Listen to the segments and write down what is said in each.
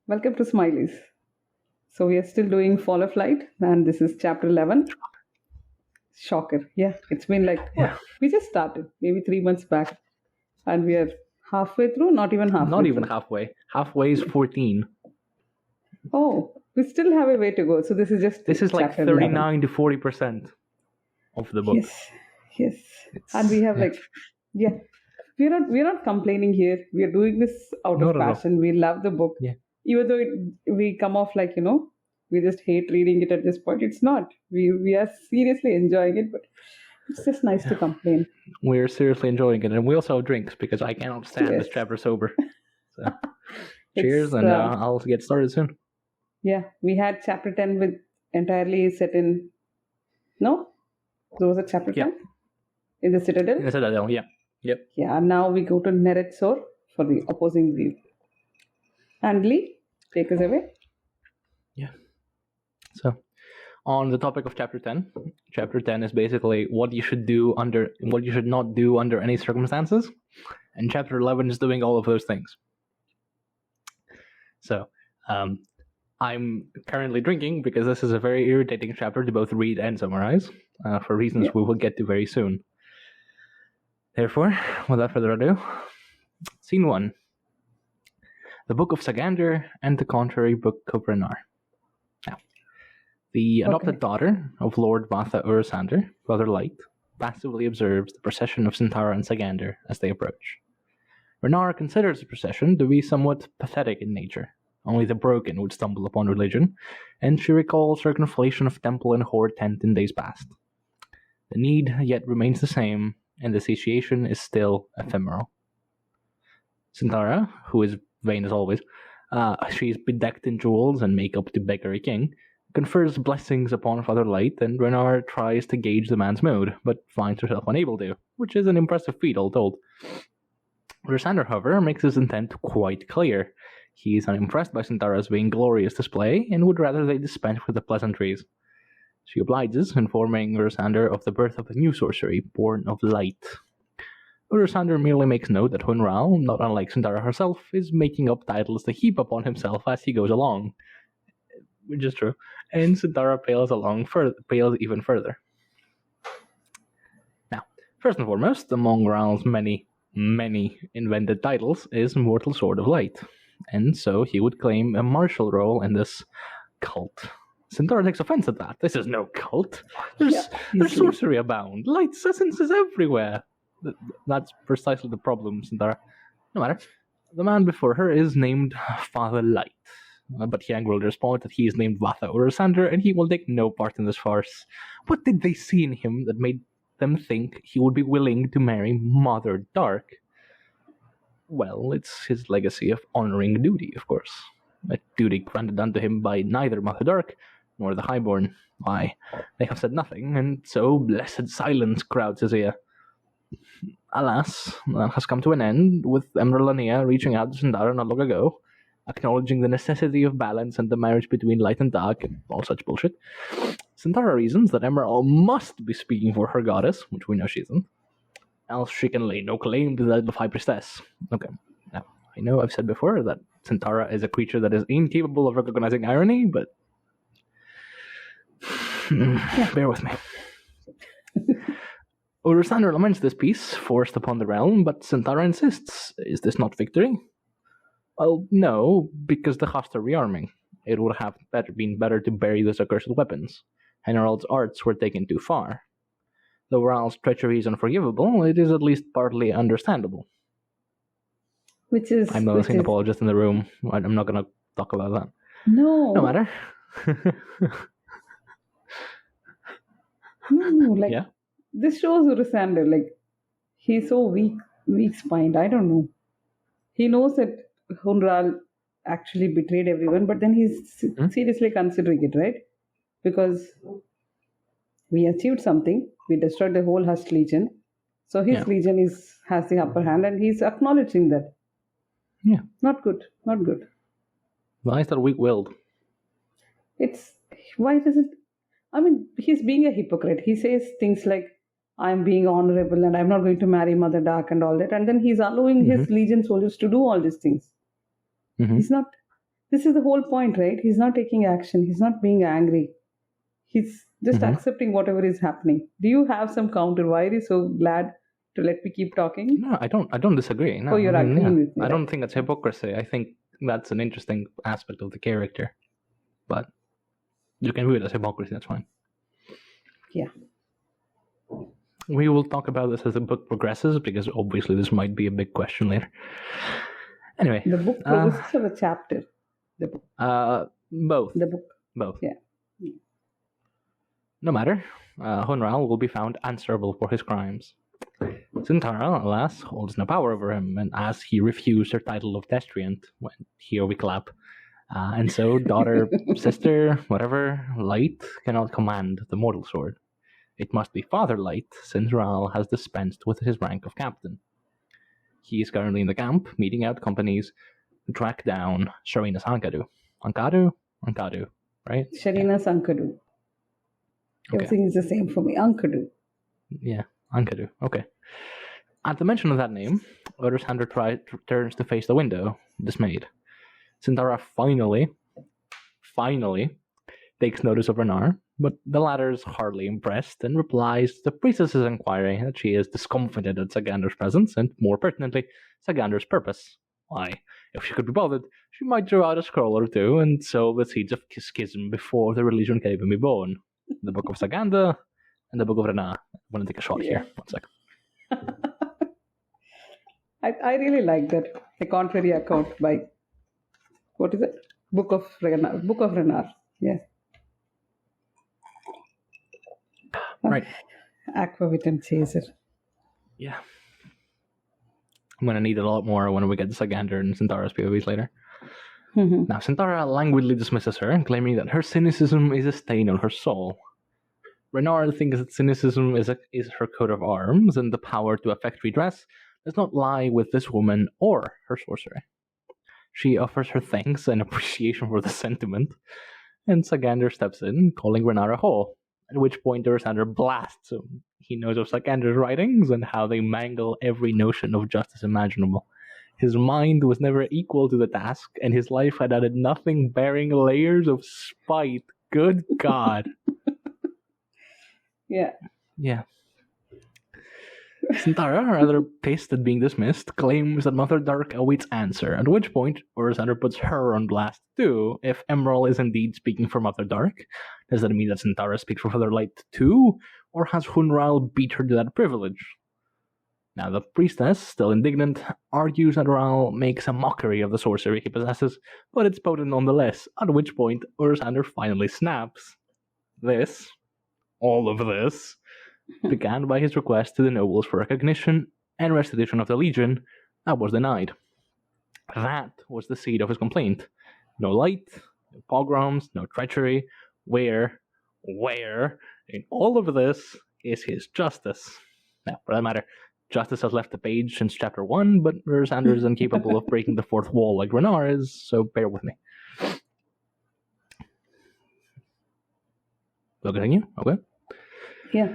Welcome to Smileys. So we are still doing Fall of Light, and this is chapter 11. Shocker. Yeah, it's been like, Yeah. we just started maybe 3 months back, and we are halfway through, not even halfway. Not even through. halfway. Halfway is 14. Oh, we still have a way to go. So this is just This is like chapter 39 to 40% of the book. Yes. And we have we're not complaining here. We are doing this out Not of at all. passion. We love the book. Yeah. Even though we come off like, we just hate reading it at this point. It's not. We are seriously enjoying it, but it's just nice to complain. We're seriously enjoying it, and we also have drinks because I cannot stand this chapter sober. So, cheers, and I'll get started soon. Yeah, we had chapter 10 with entirely set in... No? There was a chapter 10? In the Citadel? In the Citadel, yeah. Yep. Yeah, now we go to Neret Sorr for the opposing view. And Lee, take us away. Yeah. So, on the topic of chapter 10, chapter 10 is basically what you should not do under any circumstances, and chapter 11 is doing all of those things. So, I'm currently drinking because this is a very irritating chapter to both read and summarize, for reasons we will get to very soon. Therefore, without further ado, Scene 1. The Book of Sagander and the Contrary Book of Renarr. Now, the adopted daughter of Lord Vatha Urasander, Brother Light, passively observes the procession of Syntara and Sagander as they approach. Renarr considers the procession to be somewhat pathetic in nature. Only the broken would stumble upon religion, and she recalls her conflation of temple and horde tent in days past. The need yet remains the same, and the satiation is still ephemeral. Syntara, who is vain as always, she is bedecked in jewels and makeup to beg a king, confers blessings upon Father Light, and Renarr tries to gauge the man's mood, but finds herself unable to, which is an impressive feat, all told. Urasander, however, makes his intent quite clear. He is unimpressed by Syntara's vainglorious display, and would rather they dispense with the pleasantries. She obliges, informing Urasander of the birth of a new sorcery, born of light. Urasander merely makes note that Hunn Raal, not unlike Syntara herself, is making up titles to heap upon himself as he goes along. Which is true. And Syntara pales even further. Now, first and foremost, among Raal's many invented titles is Mortal Sword of Light, and so he would claim a martial role in this cult. Syntara takes offense at that. This is no cult. There's sorcery abound. Light's essence is everywhere. That's precisely the problem, Syntara. No matter. The man before her is named Father Light, but he angrily responds that he is named Vatha Urasander, and he will take no part in this farce. What did they see in him that made them think he would be willing to marry Mother Dark? Well, it's his legacy of honoring duty, of course. A duty granted unto him by neither Mother Dark nor the Highborn. Why, they have said nothing, and so blessed silence crowds his ear. Alas, that has come to an end, with Emrylania reaching out to Syntara not long ago, acknowledging the necessity of balance and the marriage between light and dark, and all such bullshit. Syntara reasons that Emerald must be speaking for her goddess, which we know she isn't, else she can lay no claim to the title of High Priestess. Okay, now, I know I've said before that Syntara is a creature that is incapable of recognizing irony, but bear with me. Urasander laments this peace forced upon the realm, but Syntara insists, is this not victory? Well, no, because the hosts are rearming. It would have been better to bury those accursed weapons. Henarald's arts were taken too far. Though Raal's treachery is unforgivable, it is at least partly understandable. I'm noticing an apologist in the room. I'm not going to talk about that. No. No matter. No, this shows Urasander, he's so weak-spined. I don't know. He knows that Hunn Raal actually betrayed everyone, but then he's seriously considering it, right? Because we achieved something. We destroyed the whole Hust Legion. So his legion has the upper hand, and he's acknowledging that. Yeah. Not good. Why is that weak-willed? Why doesn't... I mean, he's being a hypocrite. He says things like, I'm being honorable and I'm not going to marry Mother Dark and all that. And then he's allowing his legion soldiers to do all these things. He's not... This is the whole point, right? He's not taking action. He's not being angry. He's just Mm-hmm. accepting whatever is happening. Do you have some counter? Why are you so glad to let me keep talking? No, I don't disagree. No, Oh, you're I mean, agreeing with me. I don't Right? think that's hypocrisy. I think that's an interesting aspect of the character. But you can view it as hypocrisy, that's fine. Yeah. We will talk about this as the book progresses, because obviously this might be a big question later. Anyway. The book progresses or the chapter? The book. Both. The book. Both. Yeah. No matter, Hunn Raal will be found answerable for his crimes. Syntara, alas, holds no power over him, and as he refused her title of destriant, when here we clap, and so daughter, sister, whatever, Light cannot command the mortal sword. It must be Father Light, since Raal has dispensed with his rank of captain. He is currently in the camp, meeting out companies to track down Sharina Sankadu. Ankadu, right? Sharina Sankadu. Okay. Everything is the same for me. Ankadu. Yeah, Ankadu. Okay. At the mention of that name, Ursander turns to face the window, dismayed. Syntara finally takes notice of Renarr, but the latter is hardly impressed and replies to the priestess's inquiry that she is discomfited at Sagander's presence and, more pertinently, Sagander's purpose. Why, if she could be bothered, she might throw out a scroll or two and sow the seeds of schism before the religion can even be born. The Book of Sagander and the Book of Renarr. I'm going to take a shot here. 1 second. I really like that. The contrary account by, what is it? Book of Renarr. Book of Renarr. Yes. Right. Aqvavit and chaser. Yeah. I'm going to need it a lot more when we get to Sagander and Syntara's POVs later. Mm-hmm. Now, Syntara languidly dismisses her, claiming that her cynicism is a stain on her soul. Renarr thinks that cynicism is her coat of arms, and the power to effect redress does not lie with this woman or her sorcery. She offers her thanks and appreciation for the sentiment, and Sagander steps in, calling Renarr a hoe, at which point Ursander blasts him. He knows of Sagander's writings and how they mangle every notion of justice imaginable. His mind was never equal to the task, and his life had added nothing bearing layers of spite. Good God. Yeah. Yeah. Syntara, rather pissed at being dismissed, claims that Mother Dark awaits answer, at which point Ursander puts her on blast too. If Emerald is indeed speaking for Mother Dark, does that mean that Syntara speaks for Father Light too? Or has Hunn Raal beat her to that privilege? Now, the priestess, still indignant, argues that Raal makes a mockery of the sorcery he possesses, but it's potent nonetheless, at which point Ursander finally snaps. All of this, began by his request to the nobles for recognition and restitution of the legion that was denied. That was the seed of his complaint. No light, no pogroms, no treachery. Where in all of this is his justice? Now, for that matter, justice has left the page since chapter 1, but Ursander is incapable of breaking the fourth wall like Renarr is, so bear with me. We'll continue? Okay. Yeah.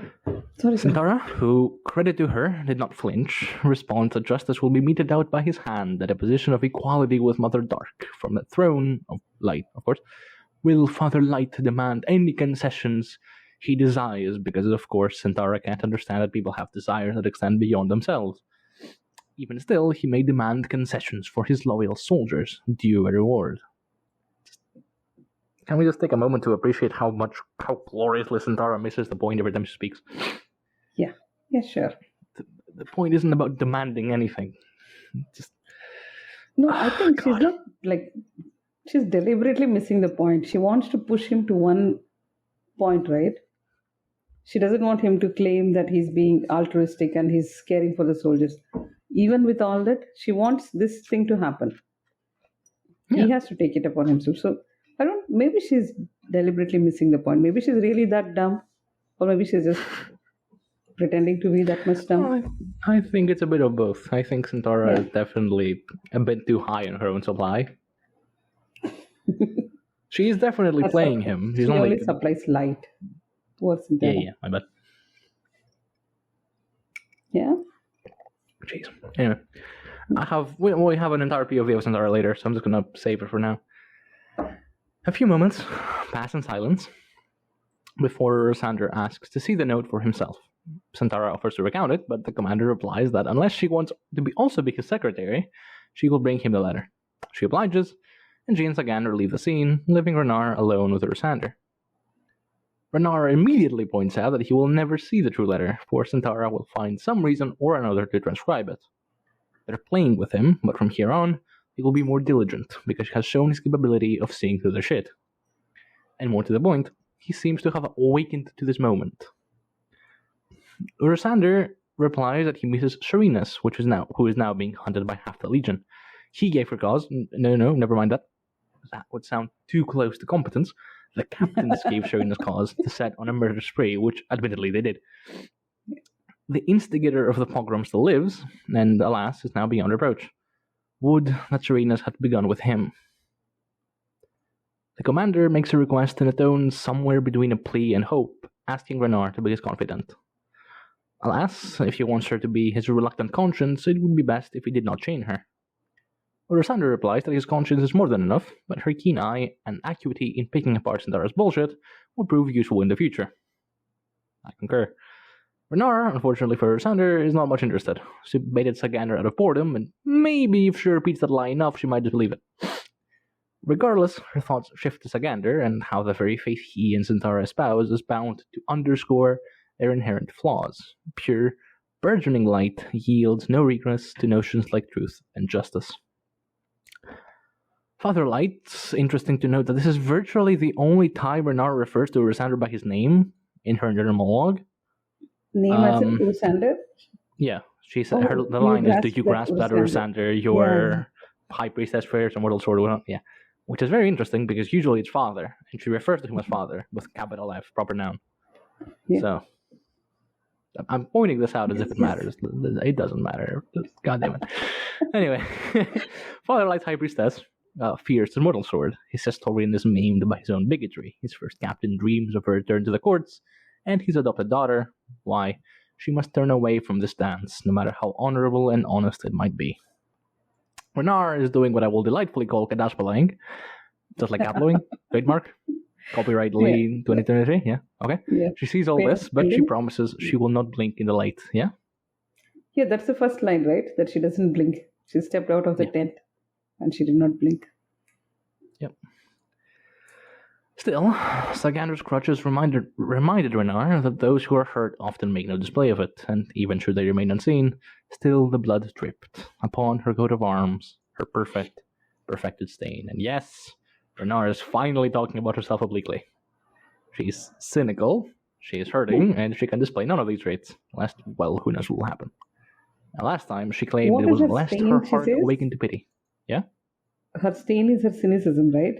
Sorry. Syntara, who, credit to her, did not flinch, responds that justice will be meted out by his hand at a position of equality with Mother Dark. From the throne of light, of course, will Father Light demand any concessions he desires, because, of course, Syntara can't understand that people have desires that extend beyond themselves. Even still, he may demand concessions for his loyal soldiers, due a reward. Can we just take a moment to appreciate how gloriously Syntara misses the point every time she speaks? Yeah, sure. The point isn't about demanding anything. No, I think she's not, she's deliberately missing the point. She wants to push him to one point, right? She doesn't want him to claim that he's being altruistic and he's caring for the soldiers. Even with all that, she wants this thing to happen. Yeah. He has to take it upon himself. So, maybe she's deliberately missing the point. Maybe she's really that dumb, or maybe she's just pretending to be that much dumb. I think it's a bit of both. I think Syntara is definitely a bit too high on her own supply. She is definitely playing him. She only supplies light. What's yeah, my bad. Yeah? Jeez. Anyway, we have an entire POV of Syntara later, so I'm just going to save it for now. A few moments pass in silence before Sander asks to see the note for himself. Syntara offers to recount it, but the commander replies that unless she wants to also be his secretary, she will bring him the letter. She obliges, and she and Sagander leave the scene, leaving Renarr alone with Sander. Renarr immediately points out that he will never see the true letter, for Syntara will find some reason or another to transcribe it. They're playing with him, but from here on, he will be more diligent, because he has shown his capability of seeing through their shit. And more to the point, he seems to have awakened to this moment. Sander replies that he misses Serenas, who is now being hunted by half the Legion. He gave her cause. No, never mind that. That would sound too close to competence. The captains gave Serena's cause to set on a murder spree, which admittedly they did. The instigator of the pogrom still lives, and alas, is now beyond reproach. Would that Serena's had begun with him. The commander makes a request in a tone somewhere between a plea and hope, asking Renarr to be his confidant. Alas, if he wants her to be his reluctant conscience, it would be best if he did not chain her. Sander replies that his conscience is more than enough, but her keen eye and acuity in picking apart Syntara's bullshit will prove useful in the future. I concur. Renarr, unfortunately for Sander, is not much interested. She baited Sagander out of boredom, and maybe if she repeats that lie enough, she might just believe it. Regardless, her thoughts shift to Sagander and how the very faith he and Syntara espouse is bound to underscore their inherent flaws. Pure, burgeoning light yields no regress to notions like truth and justice. Father Light, interesting to note that this is virtually the only time Renarr refers to Sander by his name in her inner monologue. Name as in Sander? Yeah, she said the line is, "Do you grasp that, Sander? Your high priestess prayers and mortal sword?" Yeah, which is very interesting because usually it's father, and she refers to him as father with capital F, proper noun. Yeah. So I'm pointing this out as if it matters. It doesn't matter. God damn it. Anyway, Father Light's high priestess fears the mortal sword. His historian is maimed by his own bigotry. His first captain dreams of her return to the courts, and his adopted daughter, why, she must turn away from this dance, no matter how honorable and honest it might be. Renarr is doing what I will delightfully call kadaspalaying, just like cat blowing, trademark, copyright Lee 2023, yeah, okay. Yeah. She sees all this, but she promises she will not blink in the light, yeah? Yeah, that's the first line, right? That she doesn't blink. She stepped out of the tent, and she did not blink. Yep. Still, Sagander's crutches reminded Renarr that those who are hurt often make no display of it, and even should they remain unseen, still the blood dripped upon her coat of arms, her perfected stain. And yes, Renarr is finally talking about herself obliquely. She's cynical, she is hurting, and she can display none of these traits, lest, well, who knows what will happen. Now, last time she claimed it was lest her heart awakened to pity. Yeah? Her stain is her cynicism, right?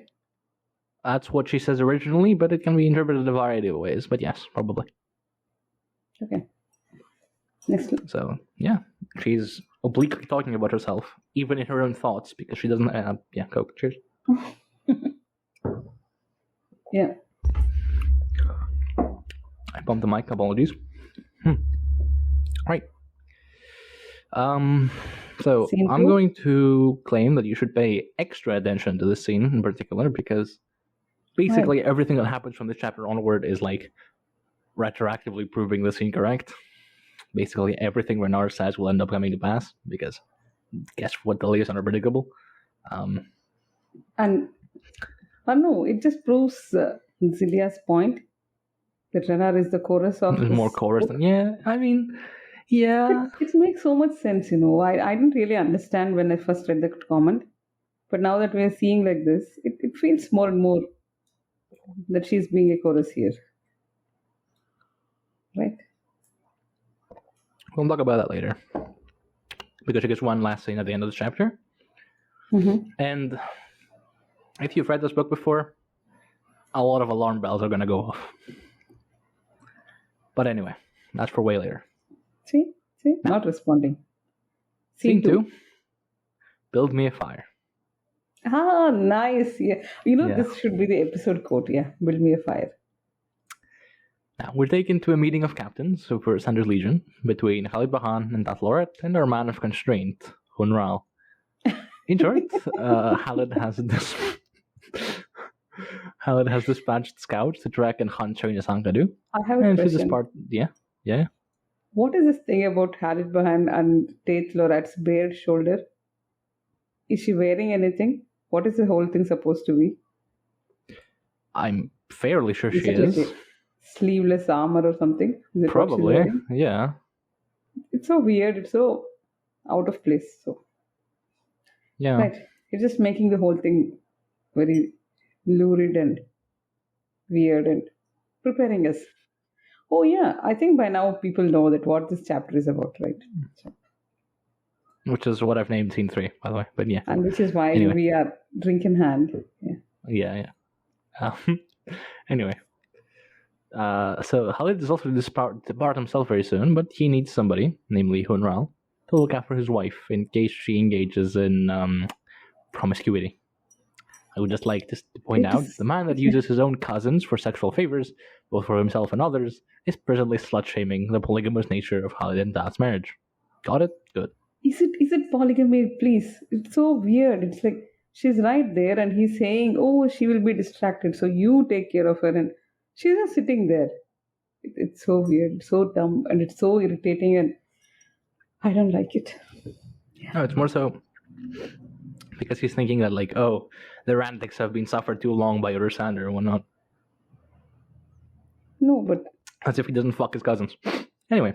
That's what she says originally, but it can be interpreted a variety of ways. But yes, probably. Okay. Next one. So, yeah. She's obliquely talking about herself, even in her own thoughts, because she doesn't... Coke. Cheers. Yeah. I bumped the mic. Apologies. Right. So, I'm going to claim that you should pay extra attention to this scene in particular, because basically everything that happens from this chapter onward is like retroactively proving the scene correct. Basically everything Renarr says will end up coming to pass, because guess what, the layers are unpredictable. And no, it just proves Zilia's point that Renarr is the chorus of There's more chorus than It makes so much sense, I didn't really understand when I first read the comment, but now that we're seeing like this, it feels more and more that she's being a chorus here. Right? We'll talk about that later, because she gets one last scene at the end of the chapter. Mm-hmm. And if you've read this book before, a lot of alarm bells are going to go off. But anyway, that's for way later. See? Not responding. Scene 2. Build me a fire. Ah, nice. Yeah. This should be the episode quote. Yeah. Build me a fire. Now, we're taken to a meeting of captains for Sander's Legion between Khalid Bahan and Lore and our man of constraint, Hunn Raal. In short, Khalid has this... Halid has dispatched scouts to track and hunt Sharina Sankadu. I have a And she's question. Yeah. What is this thing about Harit Bahan and Tate Lorat's bare shoulder? Is she wearing anything? What is the whole thing supposed to be? I'm fairly sure Is she it like is. a sleeveless armor or something? Is it Probably, what she's wearing? yeah. It's so weird. It's so out of place. So Yeah. right, it's just making the whole thing very lurid and weird and preparing us. Oh yeah, I think by now people know that what this chapter is about, right? So, Which is what I've named scene 3, by the way. But yeah. and which is why Anyway. we are drink in hand. Yeah. Yeah. Anyway. So Halid is also to depart himself very soon, but he needs somebody, namely Hunn Raal, to look after his wife in case she engages in promiscuity. I would just like to point out, the man that uses his own cousins for sexual favors, both for himself and others, is presently slut-shaming the polygamous nature of Halid and Dath's marriage. Got it? Good. Is it polygamy? Please. It's so weird. It's like she's right there and he's saying, oh, she will be distracted, so you take care of her, and she's just sitting there. It's so weird, so dumb, and it's so irritating, and I don't like it. No, it's more so because he's thinking that, like, oh, the Rantics have been suffered too long by Ursander and whatnot. No, but as if he doesn't fuck his cousins. Anyway.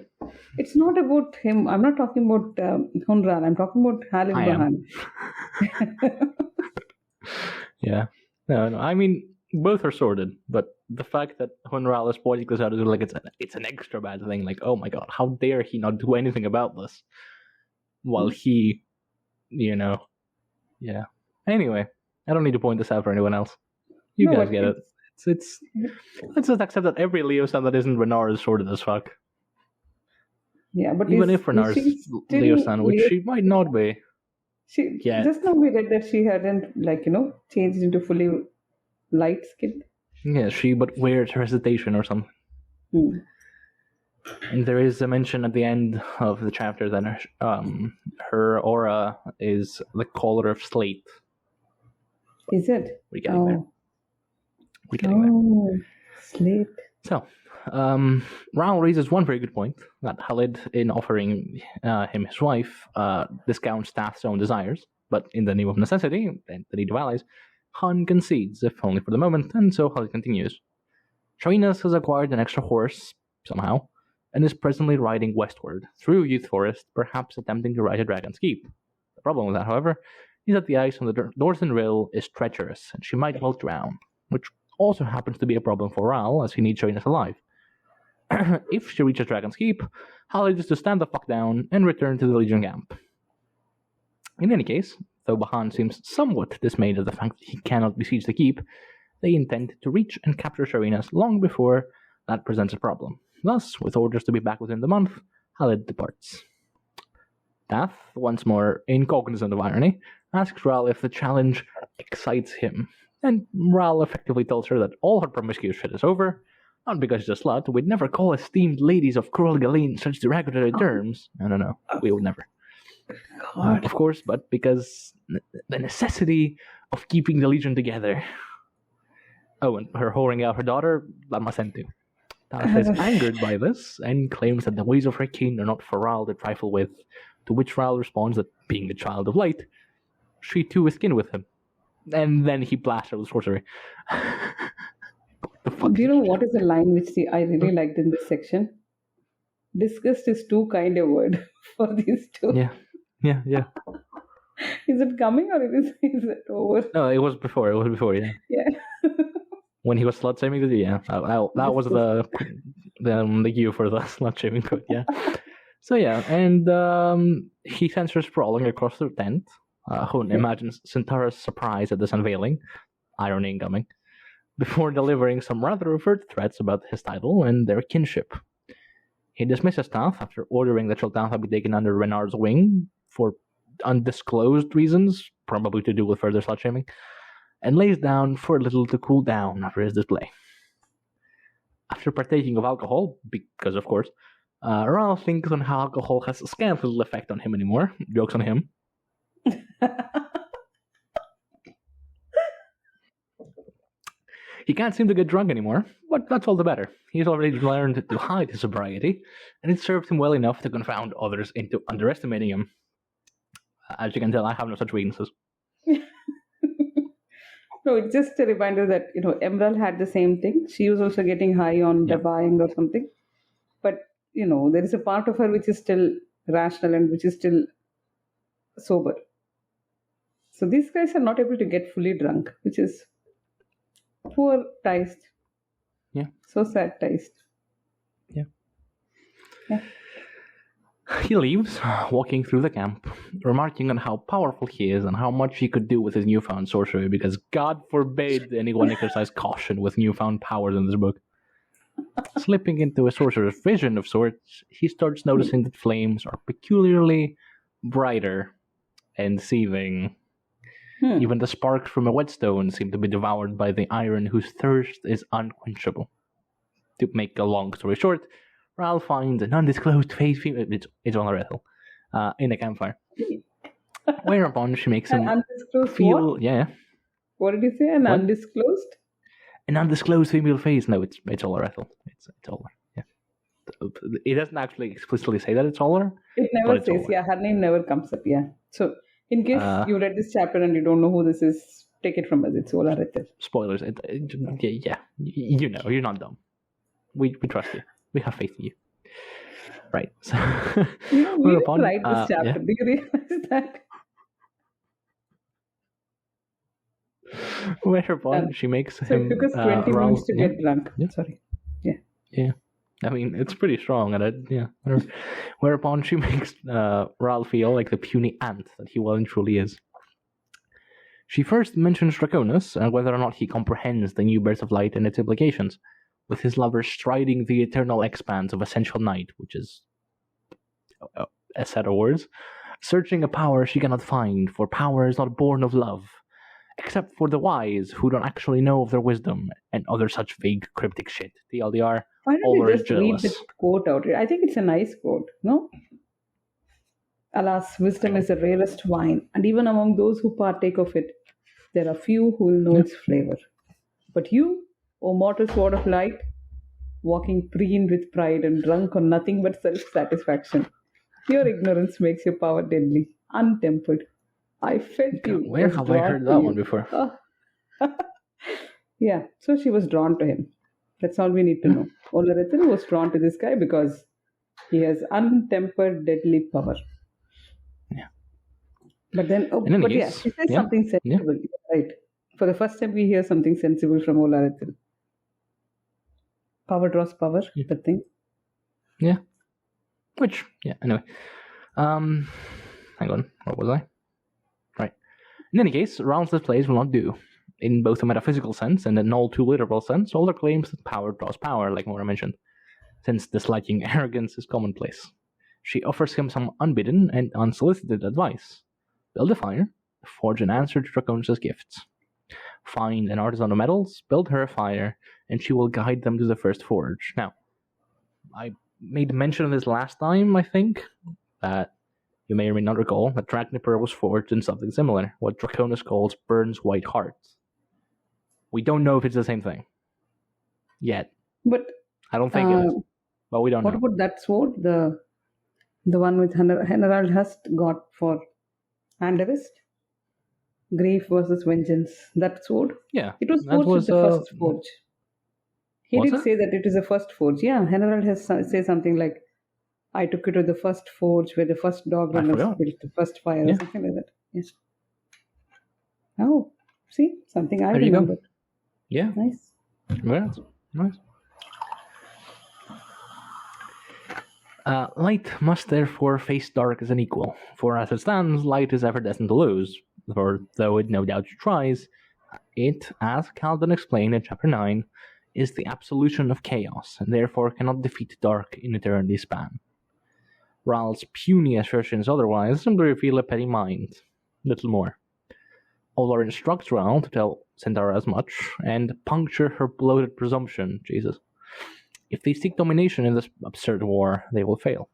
It's not about him. I'm not talking about Hunn Raal. I'm talking about Halid Bahan. Yeah. No. I mean, both are sordid, but the fact that Hunn Raal is pointing this out is like it's an extra bad thing. Like, oh my god, how dare he not do anything about this? While he, yeah. Anyway, I don't need to point this out for anyone else. You guys get it. It's let's just accept that every Leo son that isn't Renarr is sordid as fuck. Yeah, but even if Renar's Leo son, which she might not be. Just now we read that she hadn't changed into fully light skinned. Yeah, she but weird hesitation or something. And there is a mention at the end of the chapter that her aura is the color of slate. Is it? We're getting there. We're getting there. Slate. So, Raal raises one very good point, that Halid, in offering him his wife, discounts Dath's own desires, but in the name of necessity, and the need of allies, Hunn concedes, if only for the moment, and so Halid continues. Sharinas has acquired an extra horse, somehow, and is presently riding westward, through Youth Forest, perhaps attempting to ride a dragon's keep. The problem with that, however, is that the ice on the northern rill is treacherous, and she might well drown, which also happens to be a problem for Raal, as he needs Sharinas alive. If she reaches Dragon's Keep, Halid is to stand the fuck down and return to the Legion camp. In any case, though Bahan seems somewhat dismayed at the fact that he cannot besiege the keep, they intend to reach and capture Sharinas long before that presents a problem. Thus, with orders to be back within the month, Halid departs. Dath, once more incognizant of irony, asks Raal if the challenge excites him, and Raal effectively tells her that all her promiscuous shit is over, not because she's a slut. We'd never call esteemed ladies of Cruel Galeen such derogatory terms. No. We would never. Of course, but because the necessity of keeping the Legion together. Oh, and her whoring out her daughter, that must end too. Dath is angered by this, and claims that the ways of her kin are not for Raal to trifle with, to which Raal responds that, being the child of light, she too is kin with him. And then he blasts her with sorcery. Do you know what is the line which I really liked in this section? Disgust is too kind a word for these two. Yeah. Is it coming or is it over? No, it was before, yeah. Yeah. When he was slut shaming, yeah. That was the cue for the slut shaming quote, yeah. So yeah, and he sends her sprawling across the tent. Hunn imagines Syntara's surprise at this unveiling, irony incoming, before delivering some rather overt threats about his title and their kinship. He dismisses Dath after ordering that Sheltatha be taken under Renarr's wing for undisclosed reasons, probably to do with further slut-shaming, and lays down for a little to cool down after his display. After partaking of alcohol, because of course, Raal thinks on how alcohol has scant little effect on him anymore. Jokes on him. He can't seem to get drunk anymore, but that's all the better. He's already learned to hide his sobriety, and it served him well enough to confound others into underestimating him. As you can tell, I have no such weaknesses. No, it's just a reminder that, Emerald had the same thing. She was also getting high on Yeah. Dabaing or something. But, there is a part of her which is still rational and which is still sober. So these guys are not able to get fully drunk, which is poor Teist. Yeah. So sad, Teist. Yeah. Yeah. He leaves, walking through the camp, remarking on how powerful he is and how much he could do with his newfound sorcery, because God forbid anyone exercise caution with newfound powers in this book. Slipping into a sorcerer's vision of sorts, he starts noticing that flames are peculiarly brighter and seething. Even the sparks from a whetstone seem to be devoured by the iron whose thirst is unquenchable. To make a long story short, Raal finds an undisclosed face female, it's on a wrestle, in a campfire. Whereupon she makes him undisclosed feel, what? yeah. What did you say? An What? undisclosed? An undisclosed female face. No, it's all a wrestle. It's all her. Yeah. It doesn't actually explicitly say that it's all her. It but never it's says. all her. Yeah, her name never comes up. Yeah. So, in case you read this chapter and you don't know who this is, take it from us. It's Ola Retel. Spoilers. Yeah. You know, you're not dumb. We trust you. We have faith in you. Right. So, We didn't whereupon, write this chapter. yeah. Do you realize that? Whereupon she makes So him. it took us 20 Raal- minutes to yeah. get drunk. Yeah. Sorry. Yeah. I mean, it's pretty strong, and whatever. Whereupon she makes Raal feel like the puny ant that he well and truly is. She first mentions Draconis and whether or not he comprehends the new birth of light and its implications, with his lover striding the eternal expanse of essential night, which is a set of words, searching a power she cannot find, for power is not born of love, except for the wise who don't actually know of their wisdom, and other such vague cryptic shit. TLDR. Why don't Over you just read jealous. the quote out? I think it's a nice quote, no? Alas, wisdom is the rarest wine, and even among those who partake of it, there are few who will know its flavor. But you, O mortal sword of light, walking preened with pride and drunk on nothing but self-satisfaction, your ignorance makes your power deadly, untempered. I felt you. Where was have I drawn heard to that you. one before? Yeah, so she was drawn to him. That's all we need to know. Olarathan was drawn to this guy because he has untempered, deadly power. Yeah. But then, In any yeah, case, she says yeah, something sensible, right? For the first time, we hear something sensible from Olarathan. Power draws power, that thing. Yeah. Which, yeah, anyway. Hang on, what was I? Right. In any case, Raal's displays will not do. In both a metaphysical sense and an all too literal sense, Older claims that power draws power, like Mora mentioned, since disliking arrogance is commonplace. She offers him some unbidden and unsolicited advice. Build a fire, forge an answer to Draconis' gifts. Find an artisan of metals, build her a fire, and she will guide them to the first forge. Now, I made mention of this last time, I think, that you may or may not recall that Dragnipur was forged in something similar, what Draconis calls Burn's White Heart. We don't know if it's the same thing. Yet. But I don't think it is. But we don't what know. about that sword? The one with Renarr Hust got for Andavist? Grief versus vengeance. That sword? Yeah. It was that forged was, at the first forge. He was did it? say that it is a first forge. Yeah, Renarr has say something like, I took it to the first forge where the first dog I runners forgot. built the first fire Yeah. or something like that. Yes. Oh, see? Something I There you go. remembered. Yeah. Nice. Nice. Light must therefore face dark as an equal, for as it stands, light is ever destined to lose, for though it no doubt tries, it, as Calvin explained in chapter 9, is the absolution of chaos, and therefore cannot defeat dark in eternity's span. Raal's puny assertions otherwise simply reveal a petty mind. Little more. Olar instructs Raal to tell Syntara as much, and puncture her bloated presumption, Jesus. If they seek domination in this absurd war, they will fail.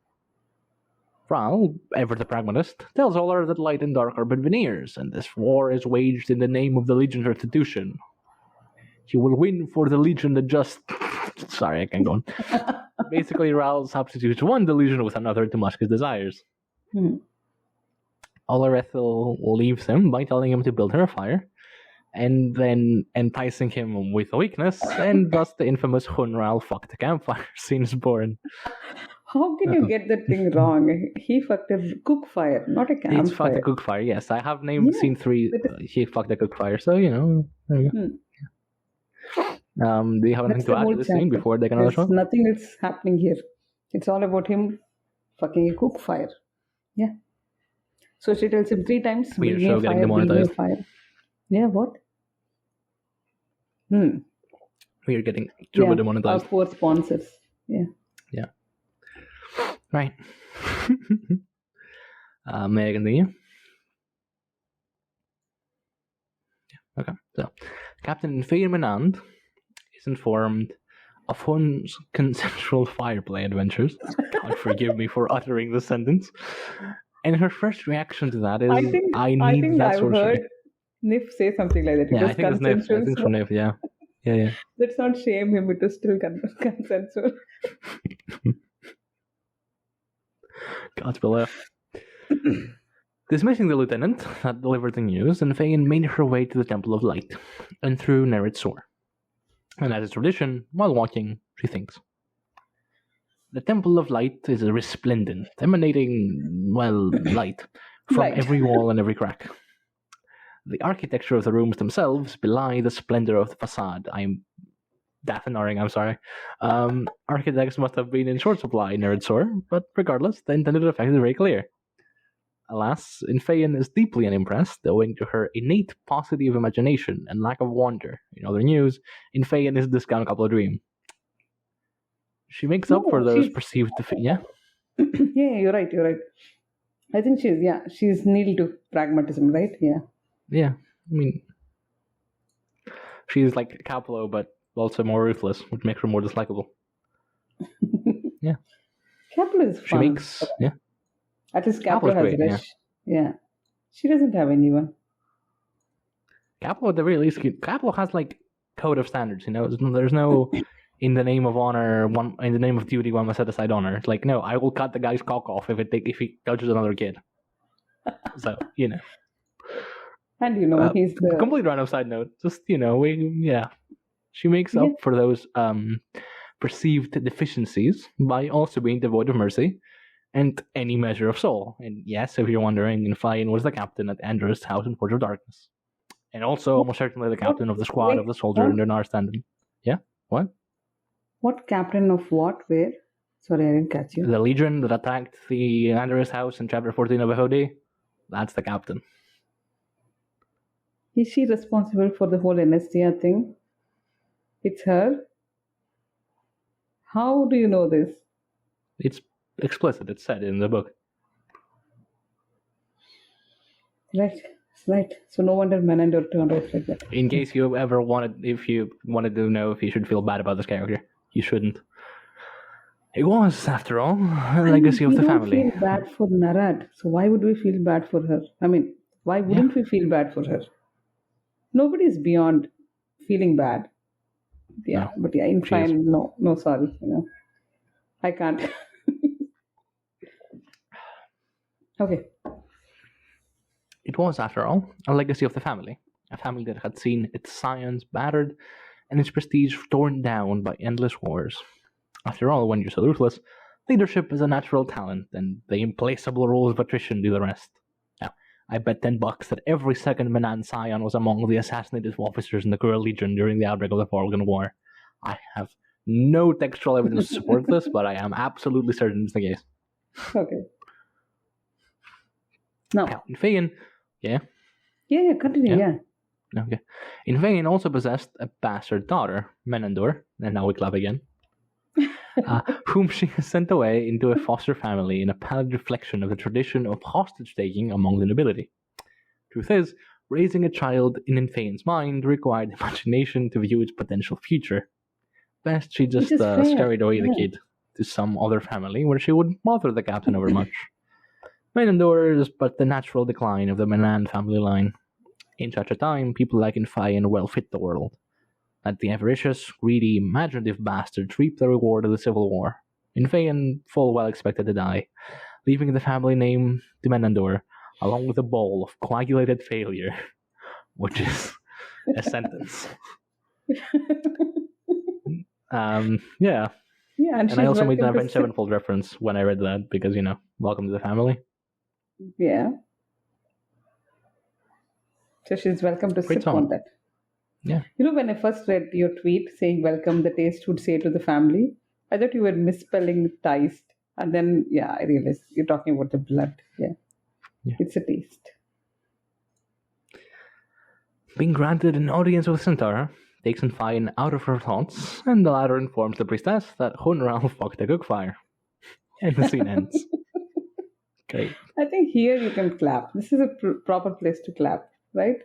Raal, ever the pragmatist, tells Olar that light and dark are but veneers, and this war is waged in the name of the Legion's restitution. You will win for the Legion that just... Sorry, I can't go on. Basically, Raal substitutes one delusion with another to match his desires. Olorethel leaves him by telling him to build her a fire, and then enticing him with a weakness, and thus the infamous Hunn Raal fuck the campfire scene is born. How can you get that thing wrong? He fucked a cook fire, not a campfire. It's fuck the cook fire, yes. I have named scene 3, he fucked the cook fire, so, there you go. Do you have anything to add to this scene before they can other show? Nothing that's happening here. It's all about him fucking a cook fire. Yeah. So she tells him 3 times, we're show getting demonetized. Yeah, what? We're getting turbo demonetized. Our poor sponsors. Yeah. Right. May I continue? Yeah. Okay. So, Captain Feir Menand is informed of Hunn's consensual fireplay adventures. God forgive me for uttering the sentence. And her first reaction to that is, I need that sort of heard Nif say something like that. Yeah, I think it's Nif. I think it's from Nif, yeah. Let's not shame him, it was still consensual. God's below. Dismissing the lieutenant that delivered the news, and Fein made her way to the Temple of Light and through Neret Sorr. And as is tradition, while walking, she thinks. The Temple of Light is resplendent, emanating, light from every wall and every crack. The architecture of the rooms themselves belie the splendor of the facade. I'm sorry. Architects must have been in short supply in Neret Sorr, but regardless, the intended effect is very clear. Alas, Infeyen is deeply unimpressed, owing to her innate positive imagination and lack of wonder. In other news, Infeyen is this couple dream. She makes up for those perceived defeats. Yeah? Yeah, you're right. I think she's needed to pragmatism, right? Yeah. Yeah, I mean, she's like Capullo, but also more ruthless, which makes her more dislikable. Yeah. Capullo is fun. She makes, At least Capullo has Resh. Yeah. She doesn't have anyone. Capullo, at the very least, Capullo has like code of standards, there's no in the name of honor, in the name of duty, one must set aside honor. It's like, no, I will cut the guy's cock off if he touches another kid. So, And he's the complete random side note. Just she makes up for those perceived deficiencies by also being devoid of mercy and any measure of soul. And yes, if you're wondering, Infeyen was the captain at Andrew's house in Forge of Darkness, and also almost certainly the captain of the squad of the soldier in Renarr standing. Yeah, what? What captain of what? Where? Sorry, I didn't catch you. The Legion that attacked the Andrew's house in chapter 14 of Ehudi. That's the captain. Is she responsible for the whole Anestia thing? It's her? How do you know this? It's explicit. It's said in the book. Right. So no wonder Menandor turned out like that. In case you ever wanted to know if you should feel bad about this character, you shouldn't. It was, after all, a legacy of the family. We don't feel bad for Neret, so why would we feel bad for her? I mean, why wouldn't we feel bad for her? Nobody's beyond feeling bad. Yeah, no, but in fine, no, sorry, I can't. Okay. It was, after all, a legacy of the family. A family that had seen its scions battered and its prestige torn down by endless wars. After all, when you're so ruthless, leadership is a natural talent, and the implacable rules of attrition do the rest. Now, I bet $10 that every second Menan scion was among the assassinated officers in the Kura Legion during the outbreak of the Forgan War. I have no textual evidence to support this, but I am absolutely certain it's the case. Okay. Now, Infeyen, Yeah, continue, yeah. Okay. Infeyen also possessed a bastard daughter, Menandor, and now we clap again, whom she has sent away into a foster family in a pallid reflection of the tradition of hostage-taking among the nobility. Truth is, raising a child in Infeyen's mind required imagination to view its potential future. Best she just scurried away the kid to some other family where she wouldn't bother the captain over much. Menandor is but the natural decline of the Menan family line. In such a time, people like Infeyen well fit the world. that the avaricious, greedy, imaginative bastards reaped the reward of the Civil War, in vain full well expected to die, leaving the family name de Menandor, along with a bowl of coagulated failure, which is a sentence. Yeah. Yeah, And I also made an Avenged Sevenfold reference when I read that because, welcome to the family. Yeah. So she's welcome to Great sip song. on that. Yeah. When I first read your tweet saying welcome, the taste would say to the family, I thought you were misspelling taste. And then, I realized you're talking about the blood. Yeah. It's a taste. Being granted an audience with Syntara takes Fine out of her thoughts, and the latter informs the priestess that Hunn Raal fucked a cookfire. And the scene ends. Great. I think here you can clap. This is a proper place to clap, right?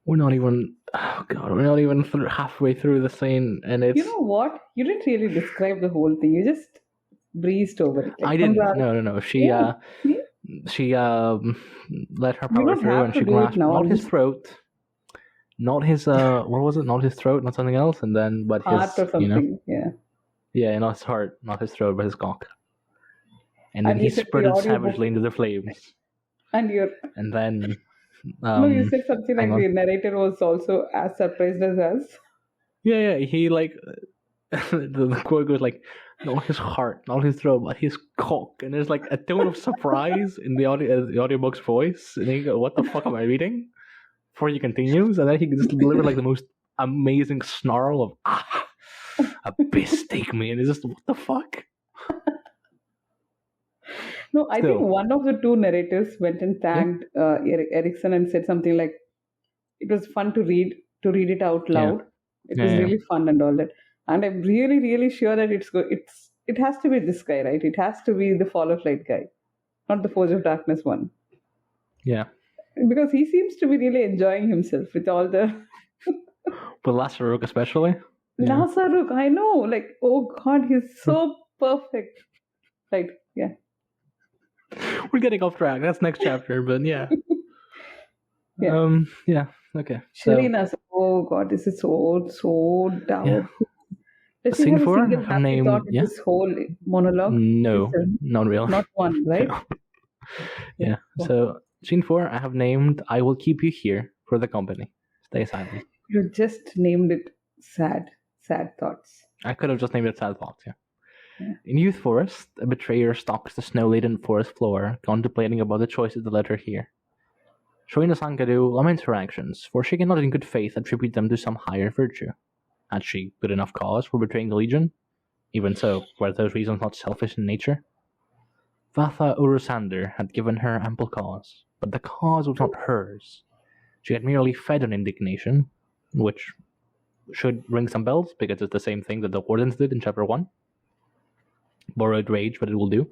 We're not even halfway through the scene, and it's... You know what? You didn't really describe the whole thing. You just breezed over it. I didn't. No. She let her power through, and she grasped not his throat, not his what was it? Not his throat, not something else, and then but heart his or something. Yeah, not his heart, not his throat, but his cock. And then he spurted savagely into the flames. And then no, you said something like the narrator was also as surprised as us. Yeah. He the quote goes like, not his heart, not his throat, but his cock. And there's like a tone of surprise in the audiobook's voice. And you go, what the fuck am I reading? Before he continues, and then he just delivered like the most amazing snarl of abyss take me, and it's just what the fuck. No, I think one of the two narrators went and thanked Erickson and said something like, "It was fun to read it out loud. It was really fun and all that." And I'm really, really sure that it has to be this guy, right? It has to be the Fall of Light guy, not the Forge of Darkness one. Yeah. Because he seems to be really enjoying himself with all the... But Lazaruk especially? Yeah. Lazaruk, I know. Like, oh God, he's so perfect. Right, yeah. We're getting off track. That's next chapter, but yeah. Okay. Sharina, oh God, this is so dark. Yeah. Does she Scene have a 4, single happy thought in this whole monologue? No, not real. Not one, right? Yeah. So, Scene 4, I have named I Will Keep You Here for the Company. Stay silent. You just named it Sad Thoughts. I could have just named it Sad Thoughts, yeah. In Youth Forest, a betrayer stalks the snow-laden forest floor, contemplating about the choices that led her here. Sheltatha Sagander laments her actions, for she cannot in good faith attribute them to some higher virtue. Had she good enough cause for betraying the Legion? Even so, were those reasons not selfish in nature? Vatha Urusander had given her ample cause, but the cause was not hers. She had merely fed on indignation, which should ring some bells, because it's the same thing that the Wardens did in Chapter 1. Borrowed rage, but it will do.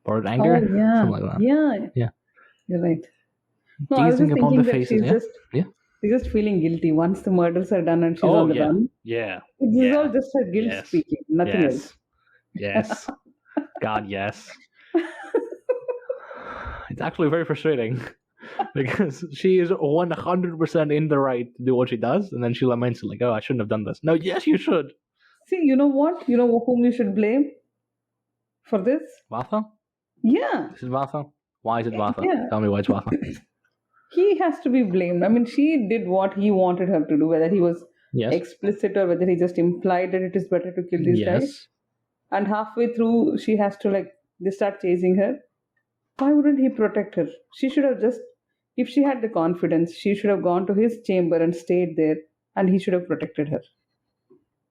Borrowed anger? Something like that. Yeah. You're right. No, I was just upon thinking the that faces, she's just feeling guilty once the murders are done and she's on the run. Yeah. This is all just her guilt speaking, nothing else. Yes. God, yes. It's actually very frustrating because she is 100% in the right to do what she does, and then she laments like, "Oh, I shouldn't have done this." No, yes, you should. See, you know what? You know whom you should blame for this? Vatha? Yeah. This is Vatha? Why is it Vatha? Yeah. Tell me why it's Vatha. He has to be blamed. I mean, she did what he wanted her to do, whether he was explicit or whether he just implied that it is better to kill these guys. And halfway through, she has to they start chasing her. Why wouldn't he protect her? She should have just, if she had the confidence, she should have gone to his chamber and stayed there, and he should have protected her.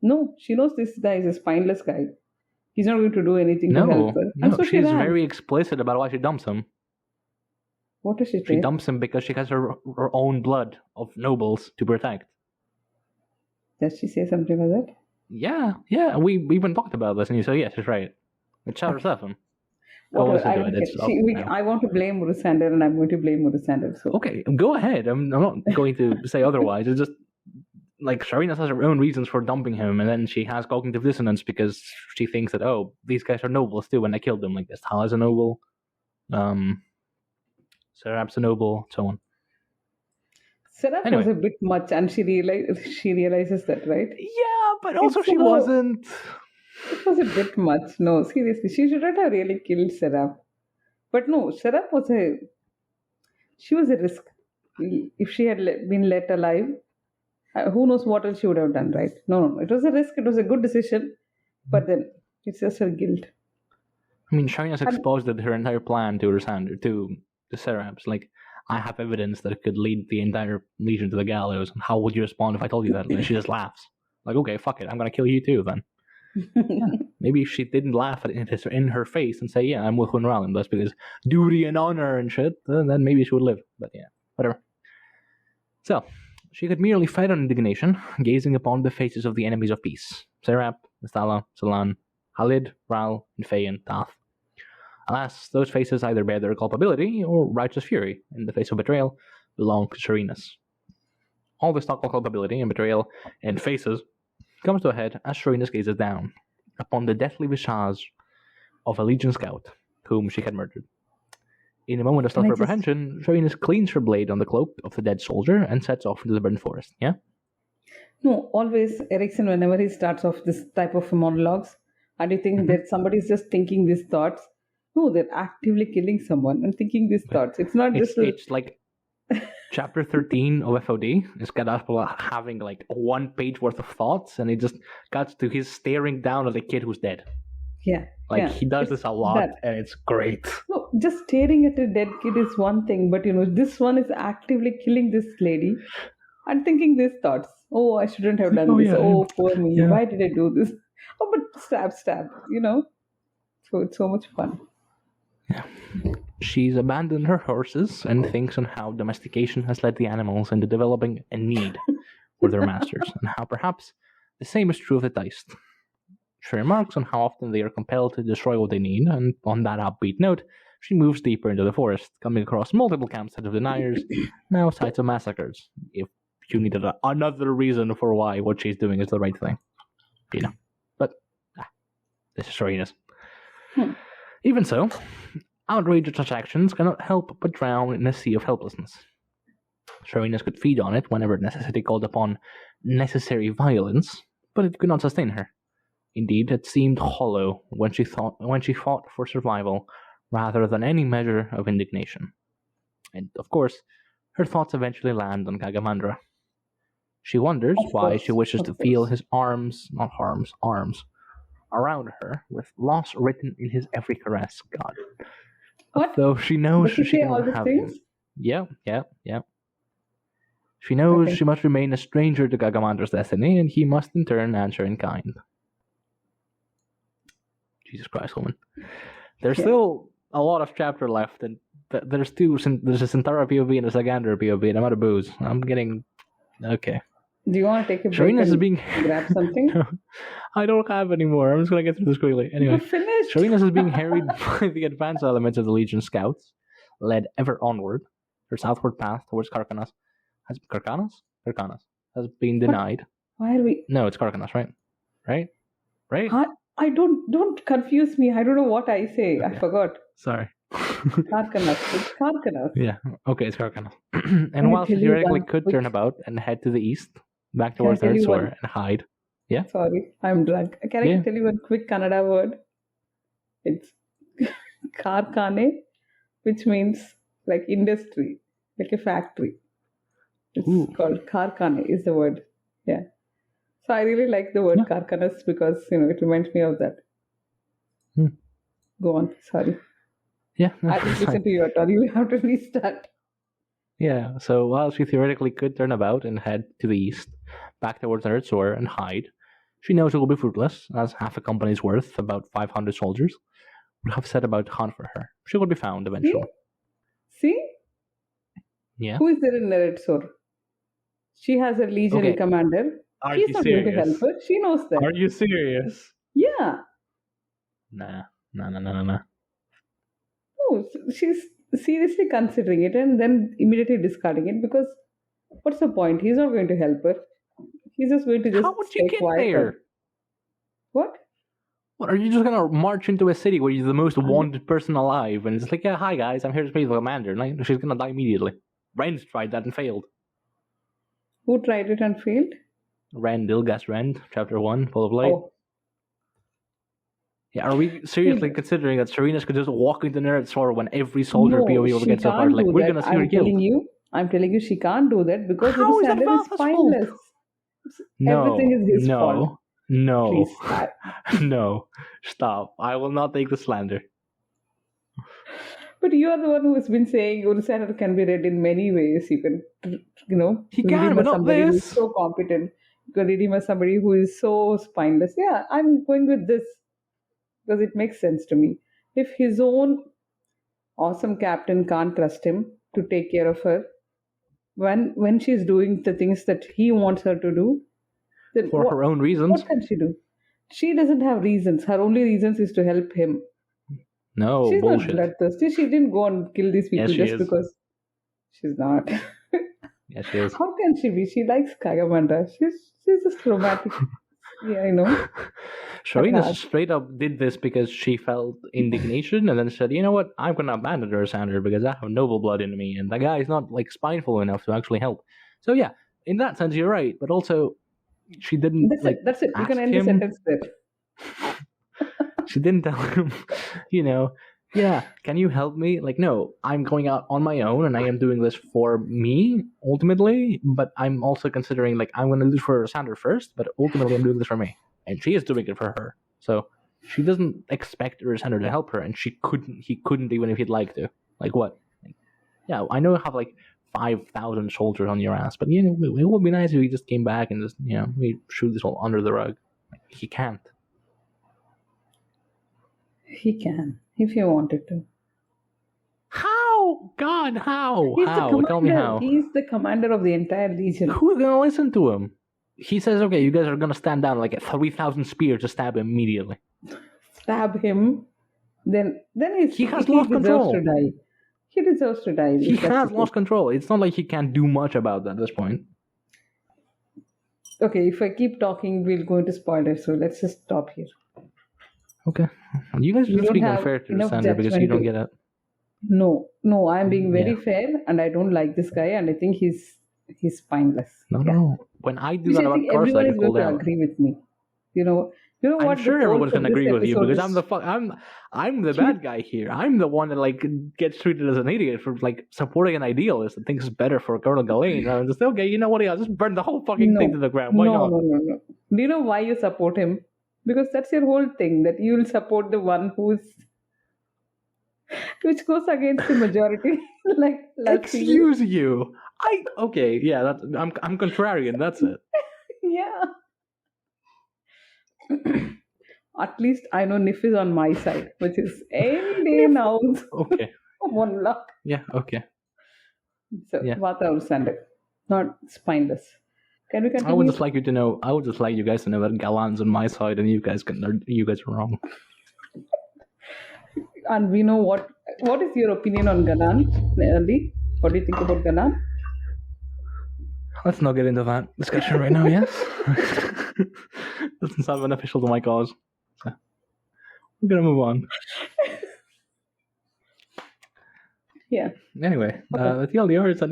No, she knows this guy is a spineless guy. He's not going to do anything to help her. No, so she's very explicit about why she dumps him. What does she say? She dumps him because she has her own blood of nobles to protect. Does she say something like that? Yeah. We even talked about this, and you say, yes, she's right. It's Chapter 7. I want to blame Urusander, and I'm going to blame Urusander. So. Okay, go ahead. I'm not going to say otherwise. It's just Sharina has her own reasons for dumping him, and then she has cognitive dissonance because she thinks that, oh, these guys are nobles too, and I killed them. Like this Tal is a noble, Serap's a noble, so on. Seraph was Anyway. a bit much, and she realizes that, right? Yeah, but also It's she wasn't. It was a bit much. No, seriously, she shouldn't have really killed Seraph. But no, Seraph was she was a risk. If she had been let alive, who knows what else she would have done, right? No, it was a risk. It was a good decision, but then it's just her guilt. I mean, Shina's exposed her entire plan to Lysander, to the Seraphs. Like, I have evidence that could lead the entire legion to the gallows. And how would you respond if I told you that? And she just laughs. Like, okay, fuck it, I'm gonna kill you too then. Maybe if she didn't laugh at it in her face and say, yeah, I'm with Hunn Raal, and that's because duty and honor and shit, then maybe she would live. But yeah, whatever. So, she could merely fight on indignation, gazing upon the faces of the enemies of peace. Serap, Nastala, Salan, Halid, Raal, and Faye Tath. Alas, those faces either bear their culpability or righteous fury in the face of betrayal belong to Serenas. All this talk of culpability and betrayal and faces comes to a head as Serenas gazes down upon the deathly visage of a Legion scout whom she had murdered. In a moment of self-reprehension, Serenas cleans her blade on the cloak of the dead soldier and sets off into the burnt forest. Yeah? No, always Erickson, whenever he starts off this type of monologues, and you think that somebody's just thinking these thoughts, no, they're actively killing someone and thinking these thoughts. It's not just... It's like chapter 13 of FOD is Gaddafi having like 1 page worth of thoughts, and it just cuts to his staring down at a kid who's dead. Yeah. Like, he does this a lot, and it's great. No, just staring at a dead kid is one thing, but this one is actively killing this lady and thinking these thoughts. Oh, I shouldn't have done this. Yeah, oh, poor me. Yeah. Why did I do this? Oh, but stab. So it's so much fun. Yeah. She's abandoned her horses and thinks on how domestication has led the animals into developing a need for their masters, and how perhaps the same is true of the Teist. She remarks on how often they are compelled to destroy what they need, and on that upbeat note, she moves deeper into the forest, coming across multiple campsites of deniers, now sites of massacres, if you needed another reason for why what she's doing is the right thing. But, this is Serenas. Even so, outrage at such actions cannot help but drown in a sea of helplessness. Serenas could feed on it whenever necessity called upon necessary violence, but it could not sustain her. Indeed, it seemed hollow when she fought for survival rather than any measure of indignation. And, of course, her thoughts eventually land on Kagamandra. She wonders why she wishes to feel his arms around her, with loss written in his every caress. God. What? Though she knows she say can all these have things? him. Yeah. She knows she must remain a stranger to Gagamandra's destiny, and he must in turn answer in kind. Jesus Christ, woman. There's still a lot of chapter left, and there's a Syntara POV and a Sagander POV, and I'm out of booze. I'm getting... Okay. Do you want to take a break and grab something? No, I don't have any more. I'm just going to get through this quickly. Anyway, You're finished. Serenas is being harried by the advanced elements of the Legion scouts, led ever onward. Her southward path towards Karkanas has been denied. Why are we... No, it's Karkanas, right? Right? I don't confuse me. I don't know what I say. Okay. I forgot. Sorry. Karkanas. It's Karkanas. Yeah, okay, it's Karkanas. And while she theoretically could turn about and head to the east, back towards Neret Sorr and hide. Yeah? Sorry, I'm drunk. Can I tell you one quick Kannada word? It's Karkane, which means like industry, like a factory. It's called Karkane is the word. Yeah. So I really like the word Karkanas because, it reminds me of that. Go on. Sorry. Yeah. No, I didn't listen to you at all. You have to restart. Yeah, so while she theoretically could turn about and head to the east, back towards Neret Sorr and hide, she knows it will be fruitless, as half a company's worth, about 500 soldiers, would have set about to hunt for her. She will be found eventually. See? Yeah. Who is there in Neret Sorr? She has a legion commander. He's not going to help her. She knows that. Are you serious? Yeah. Nah. Oh, she's seriously considering it and then immediately discarding it because what's the point? He's not going to help her. He's just going to just How would you get there? What? What, are you just gonna march into a city where you're the most wanted person alive and it's like, yeah, hi guys, I'm here to be the commander, and she's gonna die immediately. Ren's tried that and failed. Who tried it and failed? Rand, Ilgas Rand, chapter 1, Full of Light. Oh, Yeah, are we seriously considering that Serenas could just walk into Neret Sorr when every soldier no, POV over she gets so far? can't Like, do we're that. gonna see her I'm telling you, she can't do that because How is that Lysander is Valva's spineless. No, Everything is his fault. no, Please, no. Stop. I will not take the slander. But you are the one who has been saying Lysander can be read in many ways. You can, He read can, him but as not somebody who is this. so competent. You can read him as somebody who is so spineless. Yeah, I'm going with this because it makes sense to me. If his own awesome captain can't trust him to take care of her, when she's doing the things that he wants her to do, then For her own reasons. what can she do? She doesn't have reasons. Her only reasons is to help him. No, She's bullshit. not bloodthirsty. She didn't go and kill these people Yes, she just is. because she's not. Yes, she is. How can she be? She likes Kagamanda. She's just romantic. Yeah, I know. Sharina straight up did this because she felt indignation and then said, you know what, I'm going to abandon Lysander because I have noble blood in me and the guy is not like spineful enough to actually help. So yeah, in that sense you're right, but also she didn't That's it. You can end the sentence there. She didn't tell him, yeah, can you help me? Like, no, I'm going out on my own and I am doing this for me ultimately, but I'm also considering like I'm going to do this for Lysander first, but ultimately I'm doing this for me. And she is doing it for her. So she doesn't expect Lysander to help her, and he couldn't even if he'd like to. Like what? Yeah, I know you have like 5,000 soldiers on your ass, but it would be nice if he just came back and just we shoot this all under the rug. Like, he can't. He can, if he wanted to. How? God, how? He's how? Tell me how. He's the commander of the entire legion. Who's gonna listen to him? He says, okay, you guys are gonna stand down like 3,000 spears to stab him immediately. Stab him? Then he has lost control. To die. He deserves to die. He has lost control. It's not like he can't do much about that at this point. Okay, if I keep talking, we'll go into spoilers, so let's just stop here. Okay. You guys are just being unfair to Lysander because you don't get it. No, I'm being very fair, and I don't like this guy, and I think he's spineless. No. When I do that about everyone Karsa, I is get called going to out. agree with me. You know what? I'm sure everyone's gonna agree with you because is... I'm the bad guy here. I'm the one that like gets treated as an idiot for like supporting an idealist that thinks it's better for Colonel Gawain. I'm just okay. You know what? Yeah, just burn the whole fucking thing to the ground. Why not? No. Do you know why you support him? Because that's your whole thing, that you will support the one which goes against the majority. Excuse you. I'm contrarian. That's it. Yeah. At least I know Nif is on my side, which is any day now. Okay. One luck. Yeah. Okay. So Vata Lysander, not spineless. Can we continue? I would just like you guys to know that Galan's on my side, and you guys are wrong. And we know what is your opinion on Galan, Nelly? What do you think about Galan? Let's not get into that discussion right now, yes? Doesn't sound beneficial to my cause. So we're going to move on. Yeah. Anyway, the TLDR is that,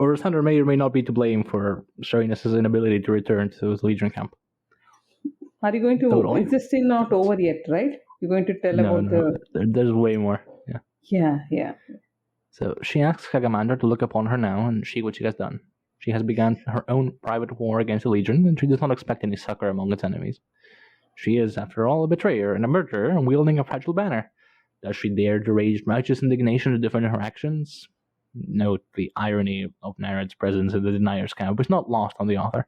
Lysander may or may not be to blame for Serenus' inability to return to the Legion camp. Are you going to... Totally. It's still not over yet, right? You're going to tell about the... There's way more, yeah. Yeah. So she asks Kagamander to look upon her now and see what she has done. She has begun her own private war against the Legion, and she does not expect any succor among its enemies. She is, after all, a betrayer and a murderer, and wielding a fragile banner. Does she dare to raise righteous indignation to defend her actions? Note the irony of Neret's presence in the Denier's camp is not lost on the author.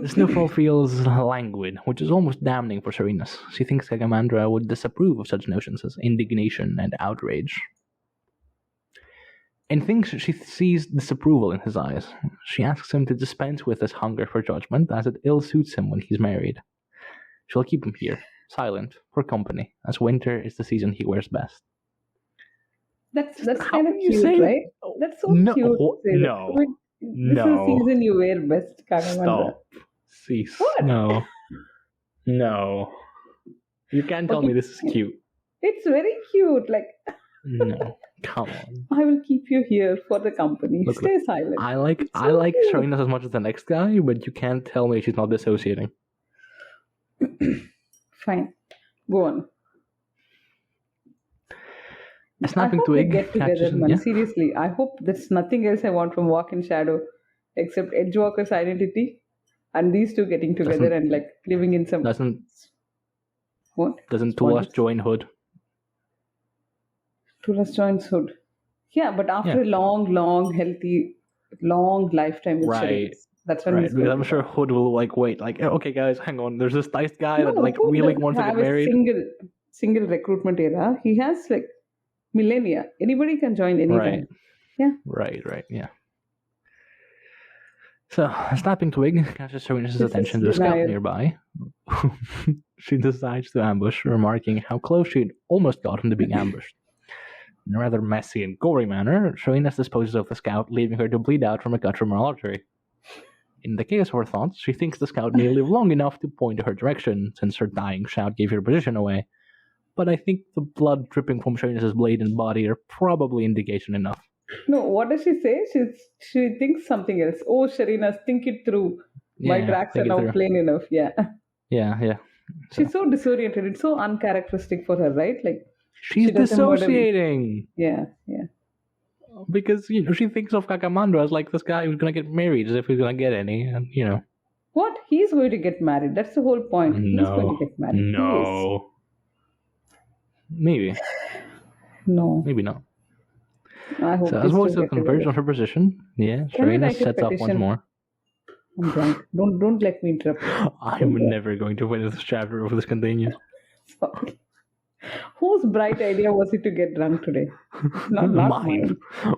Snowfall feels languid, which is almost damning for Serenus. She thinks Kagamandra would disapprove of such notions as indignation and outrage. And thinks she sees disapproval in his eyes. She asks him to dispense with his hunger for judgment, as it ill suits him when he's married. She'll keep him here, silent, for company, as winter is the season he wears best. That's kind of cute, right? That's so cute. No. This is the season you wear best, Kagamandra. Stop. Cease. What? No. You can't tell me this is cute. It's very cute. Like. No. Come on. I will keep you here for the company. Look, Stay silent. I like cute. Sharina as much as the next guy, but you can't tell me she's not dissociating. Fine. Go on. A snapping I hope twig they get together, catches man. yeah. Seriously, I hope there's nothing else I want from Walk in Shadow except Edgewalker's identity and these two getting together Doesn't- and like living in some Doesn't what? Tulas join Hood? Tulas joins Hood. Yeah, but after a long, healthy, long lifetime with Right. Sharice. That's when Right, he's because going I'm to sure Hood will like wait, like okay guys, hang on. There's this nice guy No, that like Hood really doesn't wants to get have a married. single recruitment era. He has like millennia. Anybody can join anytime. Right. Yeah. Right, yeah. So, a snapping twig catches Serena's This attention is to a scout denial. nearby. She decides to ambush, remarking how close she'd almost gotten to being ambushed. In a rather messy and gory manner, Serenas disposes of the scout, leaving her to bleed out from a cut from her artery. In the chaos of her thoughts, she thinks the scout may live long enough to point to her direction, since her dying shout gave her position away. But I think the blood dripping from Serenas' blade and body are probably indication enough. No, what does she say? She thinks something else. Oh, Sharina, think it through. My Yeah, tracks are think it now through. plain enough. Yeah. Yeah. She's so disoriented. It's so uncharacteristic for her, right? Like She's she doesn't murder me. dissociating! Yeah. Because, she thinks of Kakamando as like this guy who's gonna get married, as if he's gonna get any, and, What? He's going to get married. That's the whole point. He's going to get married. He is. No. Maybe. No. Maybe not. I hope So, these as two voices get converge together. on her position, Can we Serena write a sets up once petition? more. I'm drunk. Don't let me interrupt. I'm never going to finish this chapter if this continues. Sorry. Whose bright idea was it to get drunk today? Not mine.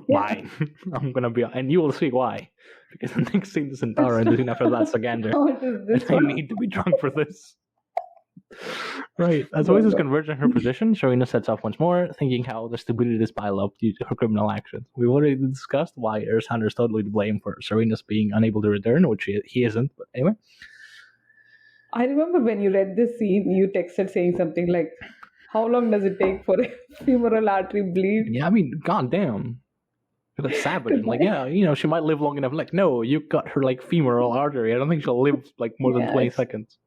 Yeah. Mine. I'm gonna be, and you will see why. Because the next scene is Syntara, and the scene after that Sagander. Oh, it is this I one. need to be drunk for this. Right. As voices converge on her position, Serena sets off once more, thinking how the stupidity pile up due to her criminal actions. We've already discussed why Ersander is totally to blame for Serena's being unable to return, which he isn't, but anyway. I remember when you read this scene, you texted saying something like, how long does it take for a femoral artery bleed? Yeah, I mean, goddamn. That's savage. Like, she might live long enough. Like, no, you cut her, like, femoral artery. I don't think she'll live, like, more than 20 seconds.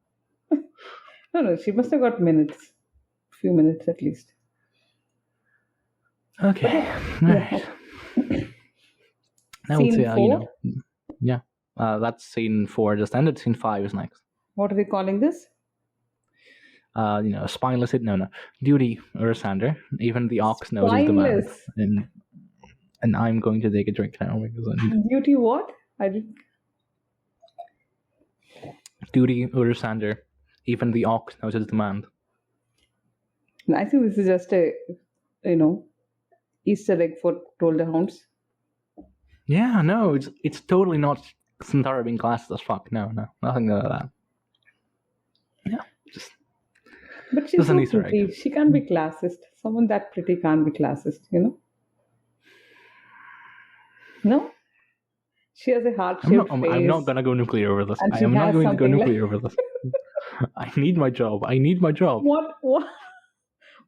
No, she must have got minutes. Few minutes at least. Okay. Alright. Now we'll Scene see, that's scene 4 just ended. Scene 5 is next. What are we calling this? Spineless hit. No. Duty, Ersander. Even the ox knows his demand. Spineless. And I'm going to take a drink now because I need. Duty what? I didn't. Duty, Ersander. Even the ox knows his demand. I think this is just a, Easter egg for Troll the Hounds. Yeah, no, it's totally not Syntara being classed as fuck. No, nothing like that. Yeah, just. But she's Just an so Easter pretty. She can't be classist. Someone that pretty can't be classist, No? She has a heart-shaped face. I'm not gonna go nuclear over this. And I she am not has going to go something nuclear over this. I need my job.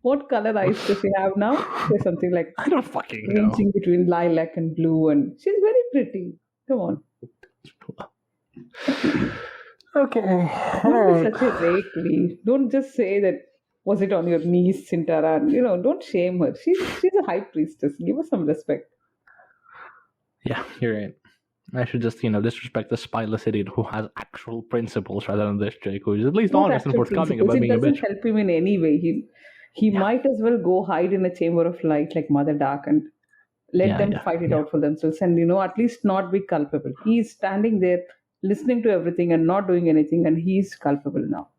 What color eyes does she have now? There's something like I don't fucking know. ranging between lilac and blue, and she's very pretty. Come on. Okay. Don't be such a rake, Lee. Don't just say that, was it on your knees, Syntara? Don't shame her. She's a high priestess. Give her some respect. Yeah, you're right. I should just, disrespect the spineless idiot who has actual principles rather than this Jake, who is at least Not honest and actual forthcoming principles. about being a It doesn't bitch. help him in any way. He might as well go hide in a chamber of light like Mother Dark and let them fight it out for themselves and, at least not be culpable. He's standing there listening to everything and not doing anything, and he's culpable now.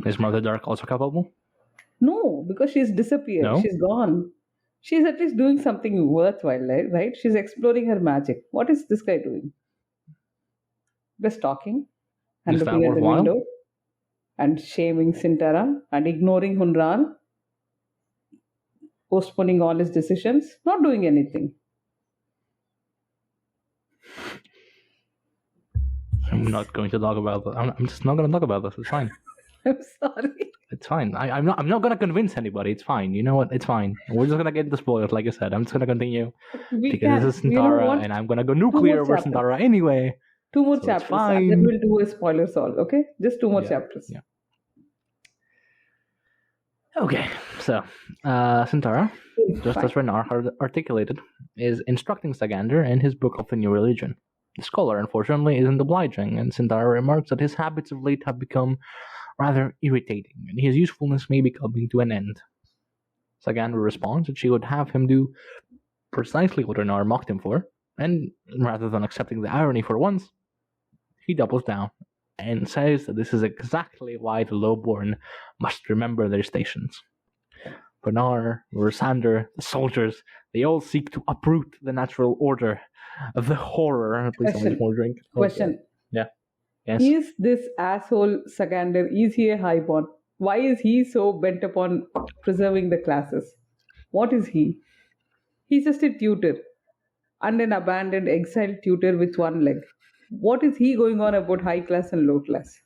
Is Mother Dark also culpable? No, because she's disappeared. No? She's gone. She's at least doing something worthwhile, right? She's exploring her magic. What is this guy doing? Just talking and Is that looking at the worthwhile? window and shaming Syntara and ignoring Hunn Raal, postponing all his decisions, not doing anything. I'm not going to talk about that. I'm just not going to talk about this. It's fine. I'm sorry. It's fine. I'm not gonna convince anybody. It's fine. You know what? It's fine. We're just gonna get into spoilers, like I said. I'm just gonna continue We because can. this is You know Syntara, what? and I'm gonna go nuclear over chapters. Syntara anyway. 2 more So it's chapters. fine. Then we'll do a spoiler solve. Okay, just 2 more Yeah, chapters. yeah. Okay, so Syntara, just as Renarr had articulated, is instructing Sagander in his book of the new religion. The scholar, unfortunately, isn't obliging, and Syntara remarks that his habits of late have become rather irritating, and his usefulness may be coming to an end. Sagander responds that she would have him do precisely what Renarr mocked him for, and rather than accepting the irony for once, he doubles down and says that this is exactly why the lowborn must remember their stations. Renarr, Lysander, the soldiers, they all seek to uproot the natural order of the horror. Please Question. more drink. Question. Yeah. Yes. Is this asshole Sagander, is he a highborn? Why is he so bent upon preserving the classes? What is he? He's just a tutor. And an abandoned exiled tutor with one leg. What is he going on about high class and low class?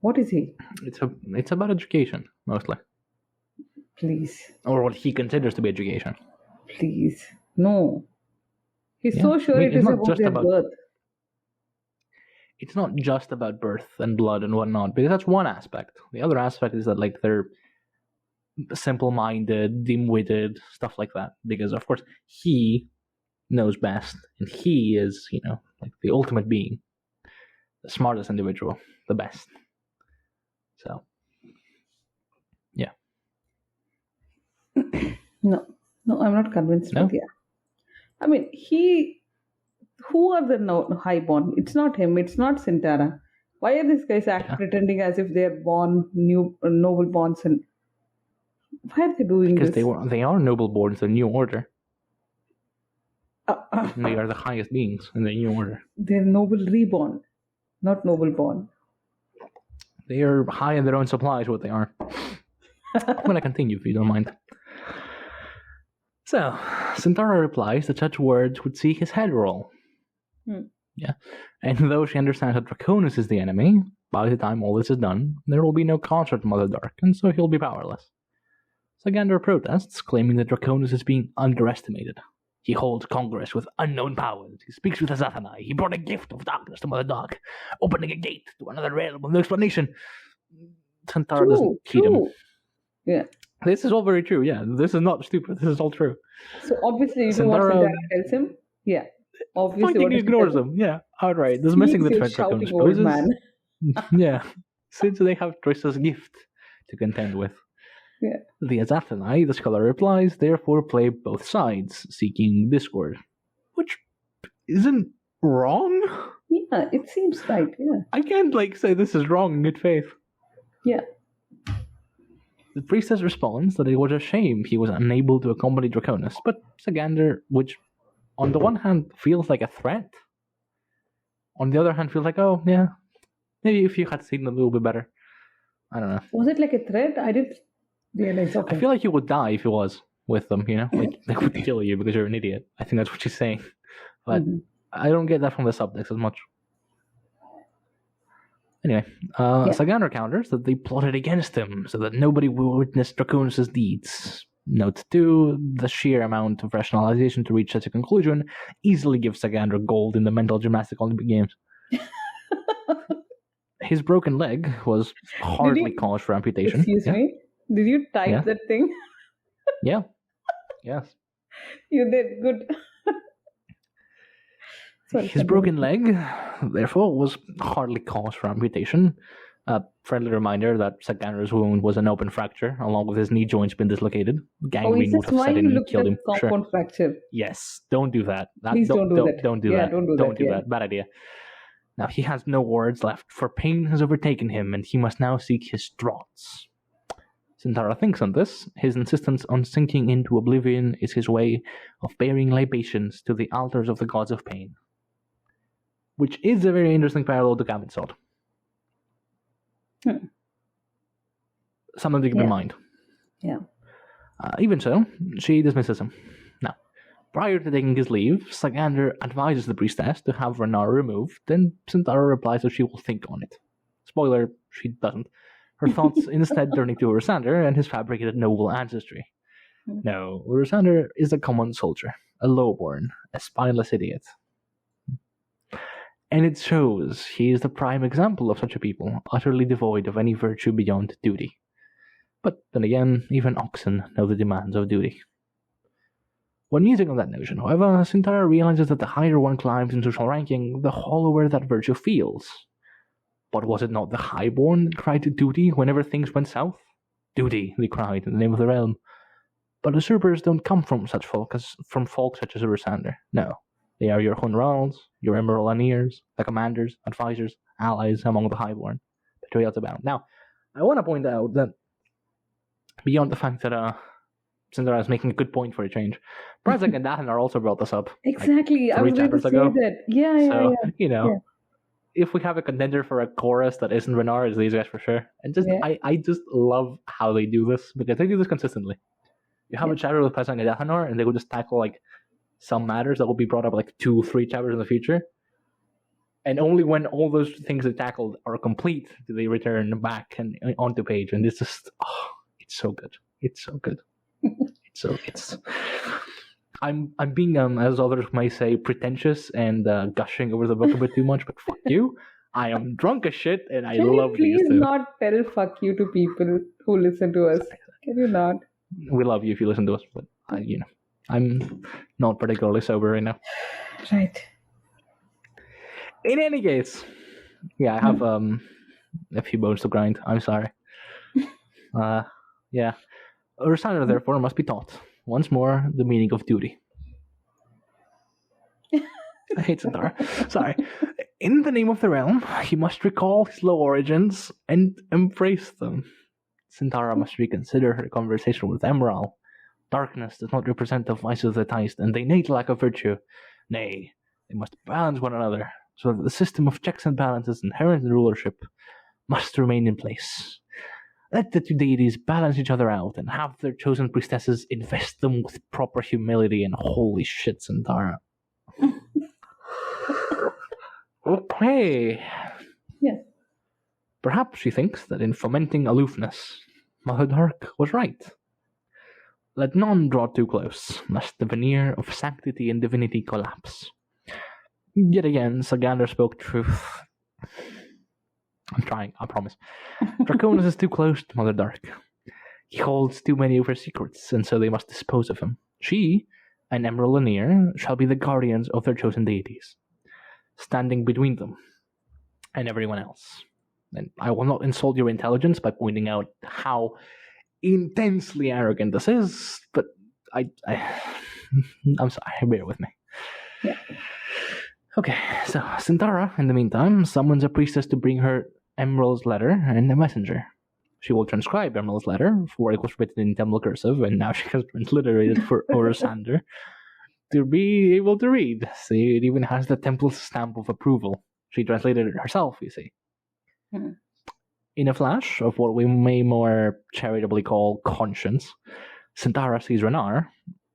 What is he? It's about education, mostly. Please. Or what he considers to be education. Please. No. He's Yeah. so sure I mean, it it's is not about just their about- birth. It's not just about birth and blood and whatnot, because that's one aspect. The other aspect is that like they're simple-minded, dim-witted, stuff like that. Because of course he knows best, and he is, like the ultimate being, the smartest individual, the best. So, yeah. No, I'm not convinced. No? But yeah. I mean, who are the highborn? It's not him. It's not Syntara. Why are these guys pretending as if they're born noble borns, and why are they doing Because this? they are noble born in the new order. And they are the highest beings in the new order. They're noble reborn, not noble born. They are high in their own supply, is what they are. I'm going to continue if you don't mind. So, Syntara replies that such words would see his head roll. Yeah. And though she understands that Draconis is the enemy, by the time all this is done, there will be no concert from Mother Dark, and so he'll be powerless. Sagander protests, claiming that Draconis is being underestimated. He holds congress with unknown powers. He speaks with Azathanai. He brought a gift of darkness to Mother Dark, opening a gate to another realm with no explanation. Syntara doesn't heed him. Yeah. This is all very true, yeah. This is not stupid. This is all true. So obviously, you know what Syntara tells him? Yeah. Obviously, he ignores him. Yeah, outright. Dismissing the threat shouting Draconis old poses. man. Yeah, since they have Trista's gift to contend with. Yeah. The Azathanai, the scholar replies, therefore play both sides, seeking discord. Which isn't wrong? Yeah, it seems right, yeah. I can't, say this is wrong in good faith. Yeah. The priestess responds that it was a shame he was unable to accompany Draconis, but Sagander, which on the one hand feels like a threat, on the other hand feels like, oh, yeah, maybe if you had seen them a little bit better. I don't know. Was it like a threat? I didn't realize. Okay. I feel like you would die if you was with them, Like, they would kill you because you're an idiot. I think that's what she's saying. But I don't get that from the subtext as much. Anyway, Sagander counters that they plotted against him so that nobody will witness Draconis' deeds. Note 2, the sheer amount of rationalization to reach such a conclusion easily gives Sagander gold in the mental gymnastic Olympic Games. His broken leg was hardly cause for amputation. Excuse me? Did you type that thing? Yeah. Yes. You did. Good. His broken leg, therefore, was hardly cause for amputation. A friendly reminder that Sagander's wound was an open fracture, along with his knee joints being dislocated. Gangrene would have set in and killed him. Compound fracture. Yes, don't do that. Please don't do that. Don't do that. Don't do that. Bad idea. Now he has no words left, for pain has overtaken him, and he must now seek his draughts. Syntara thinks on this. His insistence on sinking into oblivion is his way of bearing libations to the altars of the gods of pain. Which is a very interesting parallel to Gavin Sod. Something to keep in mind. Yeah. Even so, she dismisses him. Now, prior to taking his leave, Sagander advises the priestess to have Renarr removed, and Syntara replies that she will think on it. Spoiler, she doesn't. Her thoughts instead turning to Urisander and his fabricated noble ancestry. No, Urisander is a common soldier, a lowborn, a spineless idiot. And it shows he is the prime example of such a people, utterly devoid of any virtue beyond duty. But then again, even oxen know the demands of duty. When musing on that notion, however, Syntara realizes that the higher one climbs in social ranking, the hollower that virtue feels. But was it not the highborn that cried to duty whenever things went south? Duty, they cried in the name of the realm. But usurpers don't come from such folk such as Urisander. No. They are your Hunn Raals, your Renarrs, the commanders, advisors, allies among the highborn. Betrayals abound. Now, I want to point out that beyond the fact that Syntara is making a good point for a change, Brazek and Azathanai also brought this up. Exactly, I was going to say that. Yeah. If we have a contender for a chorus that isn't Renarr, it's these guys for sure. And I just love how they do this, because they do this consistently. You have a chapter with Brazek and Azathanai, and they will just tackle some matters that will be brought up 2-3 chapters in the future. And only when all those things they tackled are complete do they return back and onto page. And it's just, it's so good. It's so good. I'm being, as others may say, pretentious and gushing over the book a bit too much, but fuck you. I am drunk as shit, and I love these two. Please not tell fuck you to people who listen to us. Can you not? We love you if you listen to us, but I'm not particularly sober right now. Right. In any case, I have a few bones to grind. I'm sorry. Urisander, therefore, must be taught once more the meaning of duty. I hate Syntara. Sorry. In the name of the realm, he must recall his low origins and embrace them. Syntara must reconsider her conversation with Raal. Darkness does not represent the vice of the Theist and the innate lack of virtue. Nay, they must balance one another, so that the system of checks and balances inherent in rulership must remain in place. Let the two deities balance each other out and have their chosen priestesses invest them with proper humility and holy shit, Syntara. Okay. Yeah. Perhaps she thinks that in fomenting aloofness, Mother Dark was right. Let none draw too close, lest the veneer of sanctity and divinity collapse. Yet again, Sagander spoke truth. I'm trying, I promise. Draconis is too close to Mother Dark. He holds too many of her secrets, and so they must dispose of him. She and Renarr shall be the guardians of their chosen deities, standing between them and everyone else. And I will not insult your intelligence by pointing out how intensely arrogant this is, but I'm sorry, bear with me. Yeah. Okay, so Syntara, in the meantime, summons a priestess to bring her Emerald's letter and a messenger. She will transcribe Emerald's letter, for it was written in Tamil cursive, and now she has transliterated for Urisander to be able to read. See, it even has the temple's stamp of approval. She translated it herself, you see. Hmm. In a flash of what we may more charitably call conscience, Syntara sees Renarr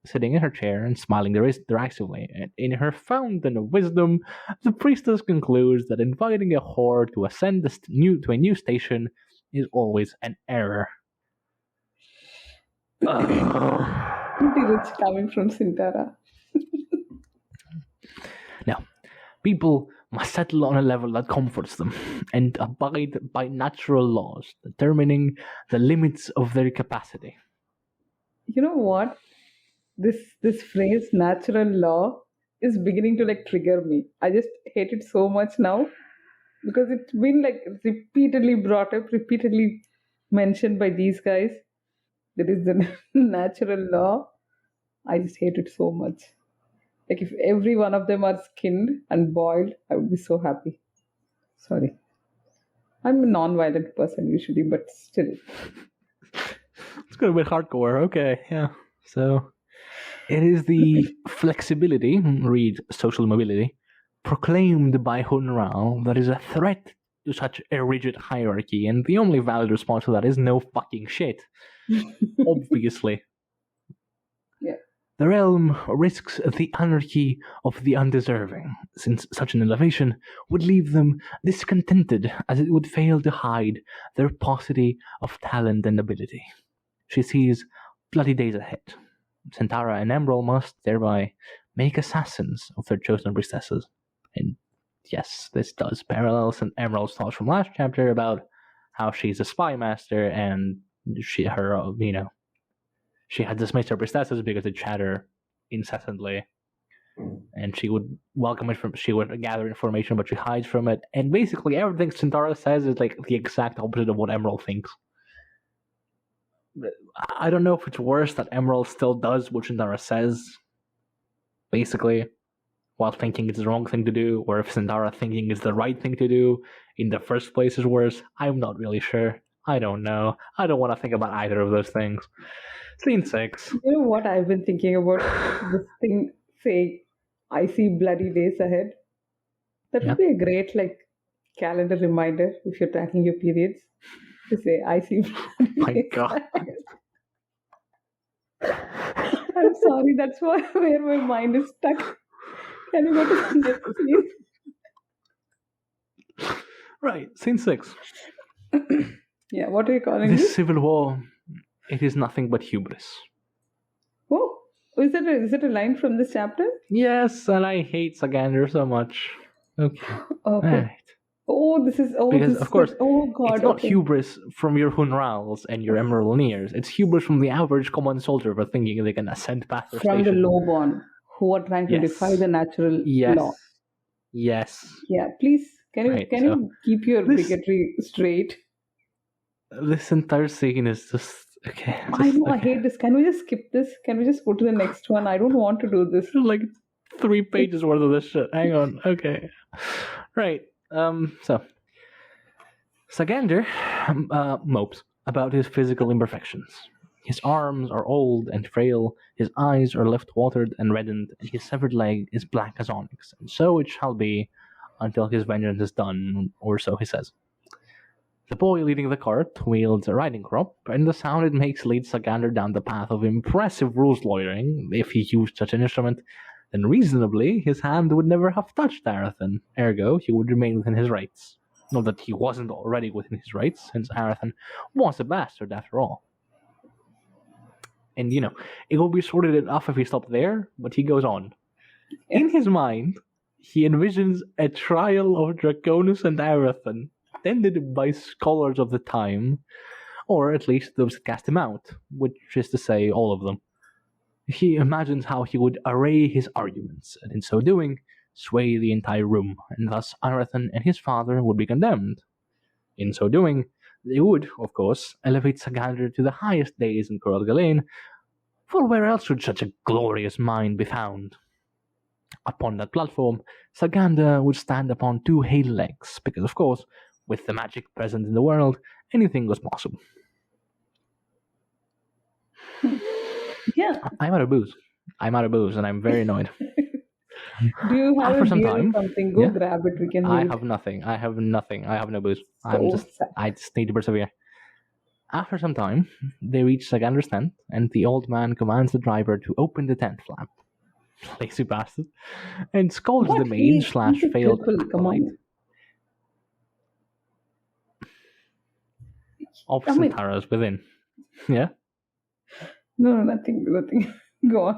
sitting in her chair and smiling derisively, and in her fountain of wisdom, the priestess concludes that inviting a whore to ascend to a new station is always an error. It's coming from Syntara. Now, people must settle on a level that comforts them and abide by natural laws, determining the limits of their capacity. You know what? This phrase natural law is beginning to trigger me. I just hate it so much now because it's been repeatedly brought up, repeatedly mentioned by these guys. That is the natural law. I just hate it so much. If every one of them are skinned and boiled, I would be so happy. Sorry. I'm a non-violent person usually, but still. It's going to be hardcore. Okay, yeah. So it is the flexibility, read social mobility, proclaimed by Hunn Raal that is a threat to such a rigid hierarchy, and the only valid response to that is no fucking shit. Obviously. Yeah. The realm risks the anarchy of the undeserving, since such an elevation would leave them discontented as it would fail to hide their paucity of talent and ability. She sees bloody days ahead. Syntara and Emerald must thereby make assassins of their chosen priestesses. And yes, this does parallel Emerald's thoughts from last chapter about how she's a spy master and she had dismissed her priestesses because they chatter incessantly, and she would she would gather information, but she hides from it. And basically, everything Syntara says is like the exact opposite of what Emerald thinks. I don't know if it's worse that Emerald still does what Syntara says, basically, while thinking it's the wrong thing to do, or if Syntara thinking it's the right thing to do in the first place is worse. I'm not really sure. I don't know. I don't want to think about either of those things. Scene 6. You know what I've been thinking about? This thing saying, I see bloody days ahead. That would be a great calendar reminder if you're tracking your periods. To say, I see bloody My days God. ahead. I'm sorry, that's where my mind is stuck. Can you go to the next scene? Right, scene 6. Yeah, what are you calling This this? civil war, it is nothing but hubris. Oh, is it a line from this chapter? Yes, and I hate Sagander so much. Okay. Okay. Right. Oh, Because, of course, oh God, it's not okay. hubris from your Hunn Raals and your Emeraldineers. It's hubris from the average common soldier for thinking they can ascend past their From the station. lowborn who are trying to Yes. defy the natural Yes. law. Yes. Yeah, please, can Right, you keep your this- bigotry straight? This entire scene is just... Okay. I know, I hate this. Can we just skip this? Can we just go to the next one? I don't want to do this. Like 3 pages worth of this shit. Hang on. Okay. Right. So Sagander mopes about his physical imperfections. His arms are old and frail, his eyes are left watered and reddened, and his severed leg is black as onyx, and so it shall be until his vengeance is done, or so he says. The boy leading the cart wields a riding crop, and the sound it makes leads Sagander down the path of impressive rules lawyering. If he used such an instrument, then reasonably his hand would never have touched Azathan, ergo he would remain within his rights. Not that he wasn't already within his rights, since Azathan was a bastard after all. And, it would be sordid enough if he stopped there, but he goes on. In his mind, he envisions a trial of Draconis and Azathan, attended by scholars of the time, or at least those that cast him out, which is to say, all of them. He imagines how he would array his arguments, and in so doing, sway the entire room, and thus Azathan and his father would be condemned. In so doing, they would, of course, elevate Sagander to the highest days in Coral Galen, for where else should such a glorious mind be found? Upon that platform, Sagander would stand upon 2 hale legs, because, of course, with the magic present in the world, anything was possible. Yeah. I'm out of booze, and I'm very annoyed. Do you have After a some beer or time, something? Go yeah. grab it. We can I read. have nothing. I have no booze. So sad. I just need to persevere. After some time, they reach Sagander's tent, and the old man commands the driver to open the tent flap. Lazy bastard. And scolds What? the maid He's a / failed cripple, come on. acolyte of I mean- Syntara's within. Yeah? No, nothing. Go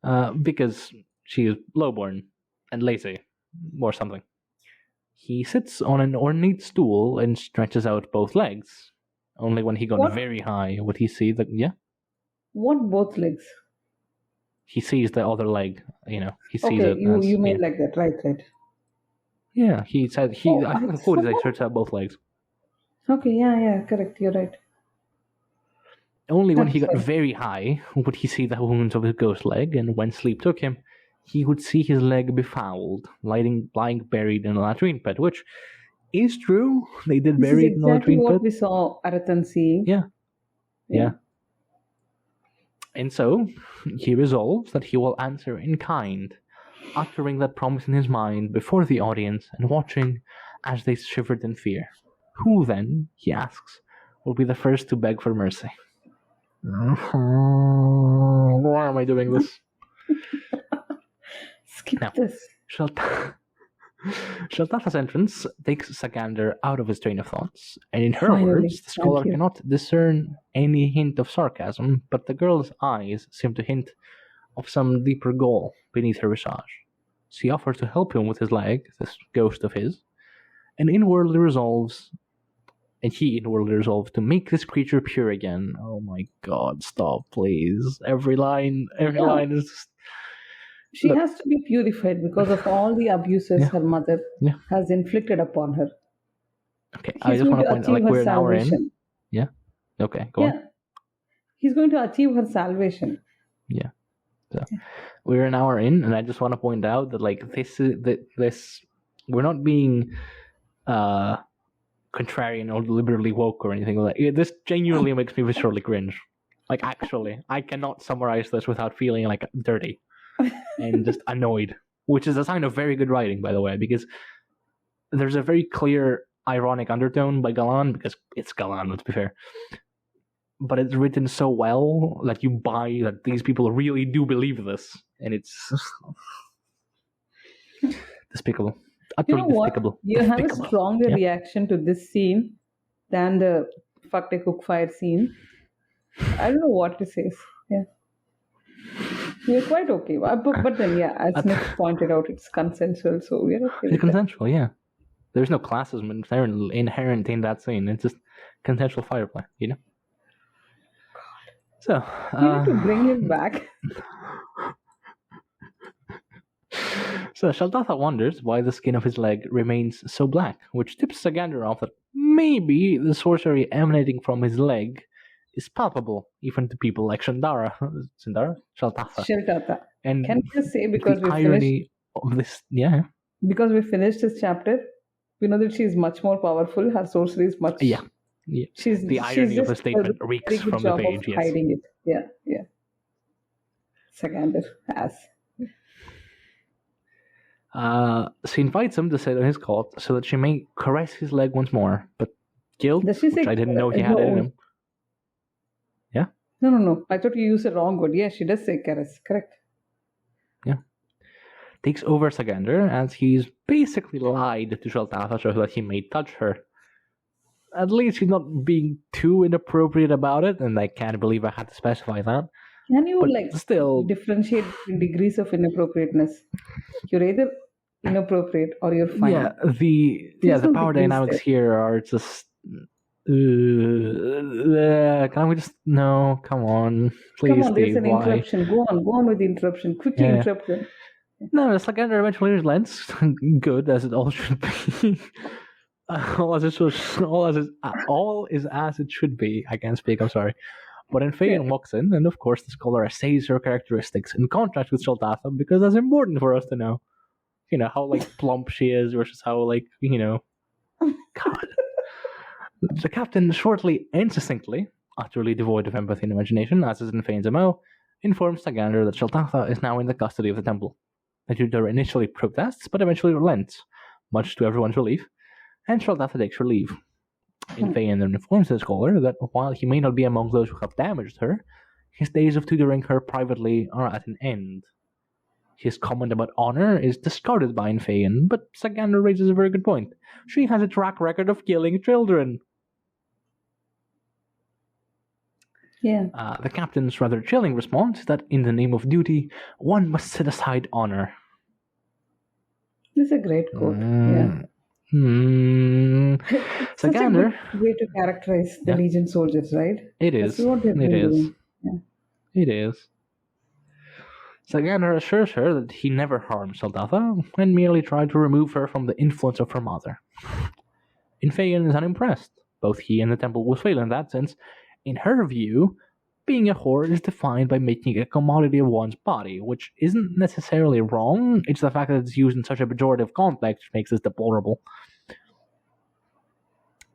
on. Because she is lowborn and lazy, or something. He sits on an ornate stool and stretches out both legs. Only when he got What? very high would he see the... Yeah? What both legs? He sees the other leg, he sees Okay, it you as... mean yeah. like that, right? Yeah, he said... Oh, I think I the quote is saw- he stretches out both legs. Okay, yeah, correct. You're right. Only when he That's got fine. very high would he see the wounds of his ghost leg, and when sleep took him, he would see his leg befouled, lying buried in a latrine pit, which is true. They did This bury is it in a exactly latrine what pit. we saw Azathan seeing. Yeah. And so, he resolves that he will answer in kind, uttering that promise in his mind before the audience and watching as they shivered in fear. Who then, he asks, will be the first to beg for mercy? Why am I doing this? Skip Now, this. Sheltatha's entrance takes Sagander out of his train of thoughts, and in her Finally, words, the scholar thank you. cannot discern any hint of sarcasm, but the girl's eyes seem to hint of some deeper goal beneath her visage. She offers to help him with his leg, this ghost of his, and he inwardly resolves to make this creature pure again. Oh my god, stop, please. Every line Yeah. is just... She Look. has to be purified because of all the abuses Yeah. her mother Yeah. has inflicted upon her. Okay, I He's just going want to to point out, achieve like, her we're an hour in. salvation. Yeah? Okay, go on. Yeah. He's going to achieve her salvation. Yeah. So we're an hour in, and I just want to point out that, like, this we're not being contrarian or deliberately woke or anything like that. This genuinely makes me viscerally cringe. Like, actually, I cannot summarize this without feeling like dirty and just annoyed, which is a sign of very good writing, by the way, because there's a very clear ironic undertone by Galan, because it's Galan, let's be fair. But it's written so well that you buy that these people really do believe this, and it's despicable. You know Utterly what? despicable. You have a Despicable. stronger Yeah. reaction to this scene than the fuck the cook fire scene. I don't know what to say. Yeah. We're quite okay. But then, yeah, as Smith pointed out, it's consensual, so we're okay It's with that. consensual, yeah. There's no classism inherent in that scene. It's just consensual fireplay, you know? So, We need to bring him back. So Sheltatha wonders why the skin of his leg remains so black, which tips Sagander off that maybe the sorcery emanating from his leg is palpable even to people like Sheltatha? Sheltatha. And Can we just say because the irony of this, yeah, because we finished this chapter, we know that she is much more powerful. Her sorcery is much. yeah. She's The irony she's of the just statement a reeks very good from the job page, of yes. hiding it. Yeah. Sagander has. She invites him to sit on his cot so that she may caress his leg once more, but guilt, Does she say which I didn't know he had in him. Yeah? No. I thought you used the wrong word. Yeah, she does say caress. Correct. Takes over Sagander as he's basically lied to Sheltatha so that he may touch her. At least he's not being too inappropriate about it, and I can't believe I had to specify that. Can you But still, differentiate between degrees of inappropriateness? You're either inappropriate or you're fine. yeah, the no power degrees dynamics there. here are just. Can we just no? Come on, please, Come on, there's Steve. an Why? interruption. Go on with the interruption. Quickly Yeah. interrupt them. No, it's like eventually relents. Good as it all should be. All is as it should be. I can't speak. I'm sorry. But then Fagan walks in, and of course the scholar essays her characteristics in contrast with Sheltatha because that's important for us to know. You know how like plump she is versus how like God. The captain shortly and succinctly, utterly devoid of empathy and imagination, as is in Fane's MO, informs Sagander that Sheltatha is now in the custody of the temple. The tutor initially protests, but eventually relents, much to everyone's relief, and Sheltatha takes her leave. Fagan then informs the scholar that while he may not be among those who have damaged her, his days of tutoring her privately are at an end. His comment about honor is discarded by Fagan, but Sagander raises a very good point. She has a track record of killing children. Yeah. The captain's rather chilling response is that in the name of duty, one must set aside honor. This is a great quote. Such a Sagander, good way to characterize the Legion soldiers, right? It is. That's what they've been doing. Yeah. It is. Sagander assures her that he never harmed Sheltatha and merely tried to remove her from the influence of her mother. Fagan is unimpressed. Both he and the temple will fail in that sense. In her view, being a whore is defined by making a commodity of one's body, which isn't necessarily wrong. It's the fact that it's used in such a pejorative context which makes this deplorable.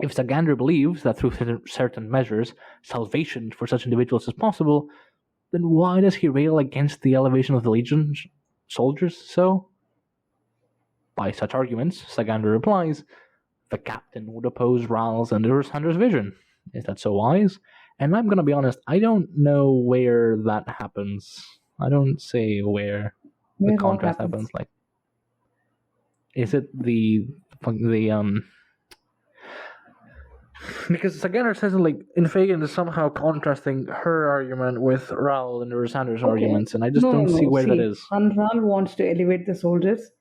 If Sagander believes that through certain measures, salvation for such individuals is possible, then why does he rail against the elevation of the Legion soldiers so? By such arguments, Sagander replies, the captain would oppose Raal's and Ursander's vision. Is that so wise? And I'm gonna be honest, I don't know where that happens. I don't say where the Where what contrast happens? happens. Like, is it the because Sagander says like Infagan is somehow contrasting her argument with Raal and Rysandr's arguments, and I just don't see where that is. Hunn Raal wants to elevate the soldiers.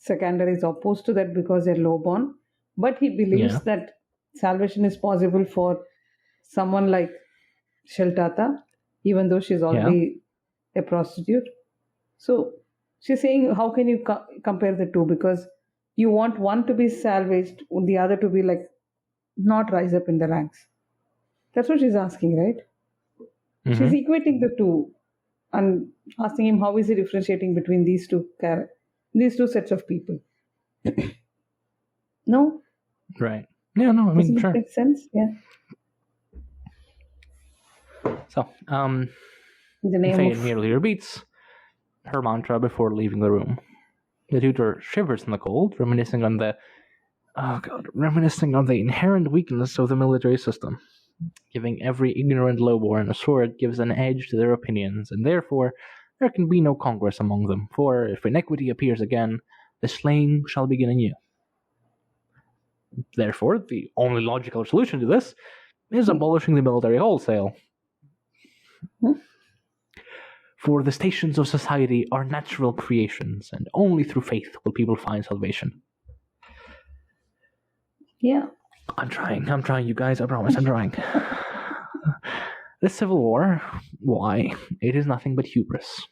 Sagander is opposed to that because they're low-born. But he believes Yeah. that salvation is possible for someone like Sheltatha, even though she's already a prostitute. So she's saying, how can you compare the two? Because you want one to be salvaged, the other to be like not rise up in the ranks. That's what she's asking, right? She's equating the two and asking him how is he differentiating between these two sets of people. No? Right. Yeah, no, I mean, Doesn't sure. it make sense? Yeah. So, In the name Faye of nearly repeats her mantra before leaving the room. The tutor shivers in the cold, reminiscing on the inherent weakness of the military system. Giving every ignorant lowborn a sword gives an edge to their opinions, and therefore there can be no congress among them, for if iniquity appears again, the slaying shall begin anew. Therefore, the only logical solution to this is abolishing the military wholesale. For the stations of society are natural creations, and only through faith will people find salvation. Yeah. I'm trying, you guys, I promise, I'm trying. The civil war, why? It is nothing but hubris.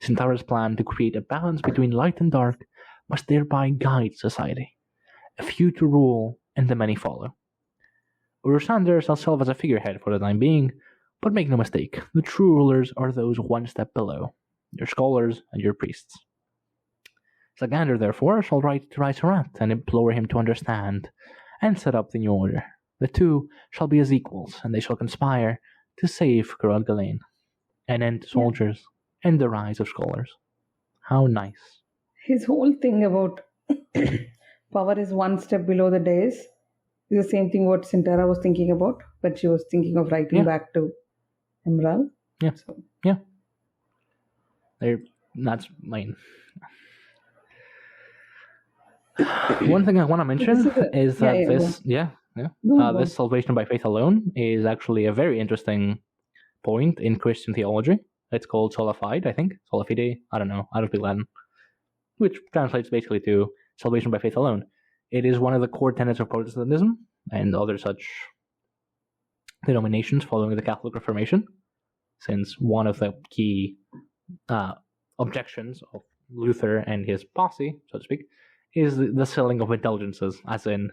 Syntara's plan to create a balance between light and dark must thereby guide society. A few to rule, and the many follow. Rysandr shall serve as a figurehead for the time being, but make no mistake, the true rulers are those one step below, your scholars and your priests. Sagander, therefore, shall write to Rat and implore him to understand and set up the new order. The two shall be as equals, and they shall conspire to save Garad Galain, and end soldiers and the rise of scholars. How nice. His whole thing about power is one step below the dais is the same thing what Syntara was thinking about, but she was thinking of writing back to Hunn Raal. Yeah. So. Yeah. That's mine. One thing I want to mention is that this salvation by faith alone is actually a very interesting point in Christian theology. It's called sola fide, I think. Sola fide, I don't know. I don't speak Latin. Which translates basically to salvation by faith alone. It is one of the core tenets of Protestantism and other such denominations following the Catholic Reformation, since one of the key objections of Luther and his posse, so to speak, is the selling of indulgences, as in,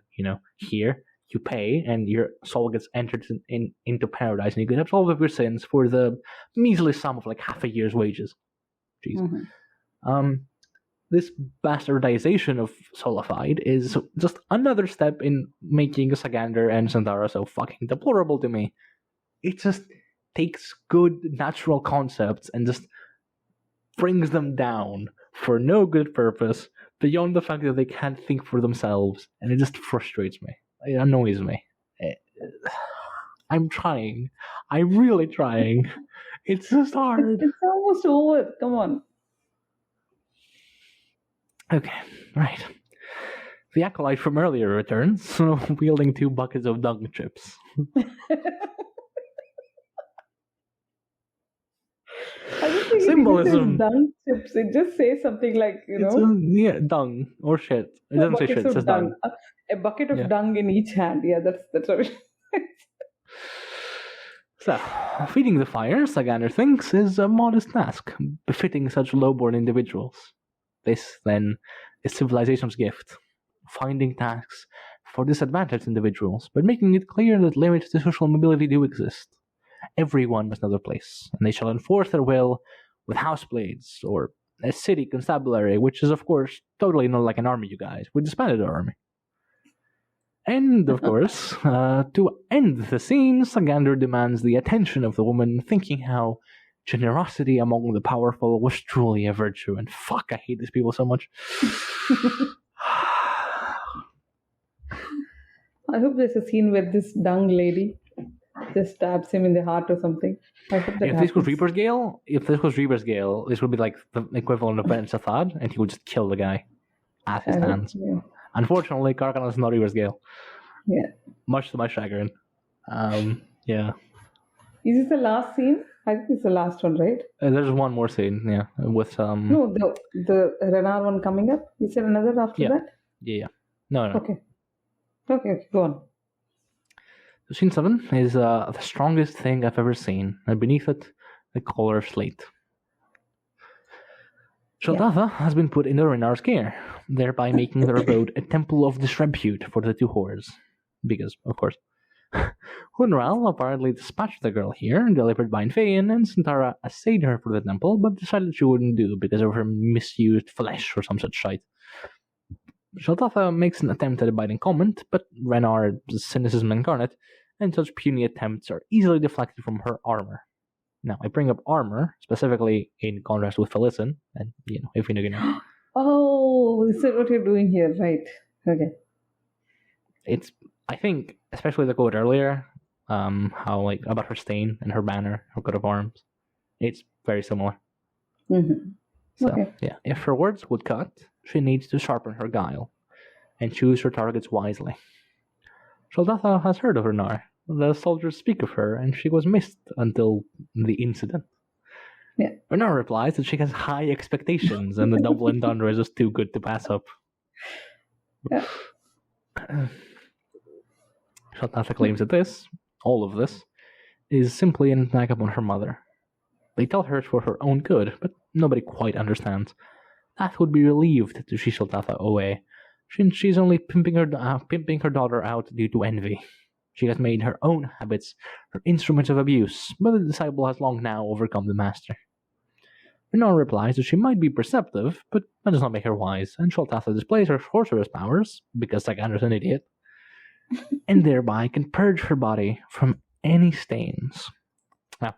here you pay and your soul gets entered into paradise and you get absolved of your sins for the measly sum of like half a year's wages. Jeez. Mm-hmm. This bastardization of sola fide is just another step in making Sagander and Syntara so fucking deplorable to me. It just takes good natural concepts and just brings them down for no good purpose beyond the fact that they can't think for themselves, and it just frustrates me. It annoys me. I'm trying. I'm really trying. It's just hard. It's almost over. Come on. Okay, right. The acolyte from earlier returns, wielding 2 buckets of dung chips. I don't think Symbolism. It dung chips. It just says something like, dung or shit. It doesn't say shit. It says dung. A bucket of dung in each hand. Yeah, that's what it is. So, feeding the fire, Sagander thinks, is a modest task, befitting such low-born individuals. This, then, is civilization's gift, finding tasks for disadvantaged individuals, but making it clear that limits to social mobility do exist. Everyone must know their place, and they shall enforce their will with houseblades, or a city constabulary, which is, of course, totally not like an army, you guys. We disbanded our army. And, of course, to end the scene, Sagander demands the attention of the woman, thinking how generosity among the powerful was truly a virtue. And fuck, I hate these people so much. I hope there's a scene with this dung lady just stabs him in the heart or something. I hope that If this was happens. Reaper's Gale, this would be like the equivalent of Ben Sathad, and he would just kill the guy at his hands. Yeah. Unfortunately, Karkanos is not Reaper's Gale. Yeah. Much to my chagrin. Yeah. Is this the last scene? I think it's the last one, right? There's one more scene, yeah, with No, the Renarr one coming up. Is there another after that? Yeah. No. Okay, go on. Scene 7 is the strongest thing I've ever seen, and beneath it, the collar of slate. Sheltatha has been put into Renarr's care, thereby making their abode a temple of disrepute for the two whores. Because, of course. Hunn Raal apparently dispatched the girl here, delivered by Fein, and Syntara assayed her for the temple, but decided she wouldn't do because of her misused flesh or some such shite. Sheltatha makes an attempt at a biting comment, but Renarr is cynicism incarnate, and such puny attempts are easily deflected from her armor. Now, I bring up armor, specifically in contrast with Felicin, and, if you know. Oh, is that what you're doing here? Right. Okay. It's, I think, especially the quote earlier, how, about her stain and her banner, her coat of arms, it's very similar. Mm-hmm. So, okay. Yeah, if her words would cut, she needs to sharpen her guile, and choose her targets wisely. Sheltatha has heard of Renarr. The soldiers speak of her, and she was missed until the incident. Yeah. Renarr replies that she has high expectations, and the double entendre is just too good to pass up. Yeah. Sheltatha claims that all of this, is simply an attack upon her mother. They tell her it's for her own good, but nobody quite understands. That would be relieved to see Sheltatha away, since she's only pimping her daughter out due to envy. She has made her own habits her instruments of abuse, but the disciple has long now overcome the master. Renarr replies that she might be perceptive, but that does not make her wise, and Sheltatha displays her sorceress powers, because Sagander's an idiot, and thereby can purge her body from any stains. Now,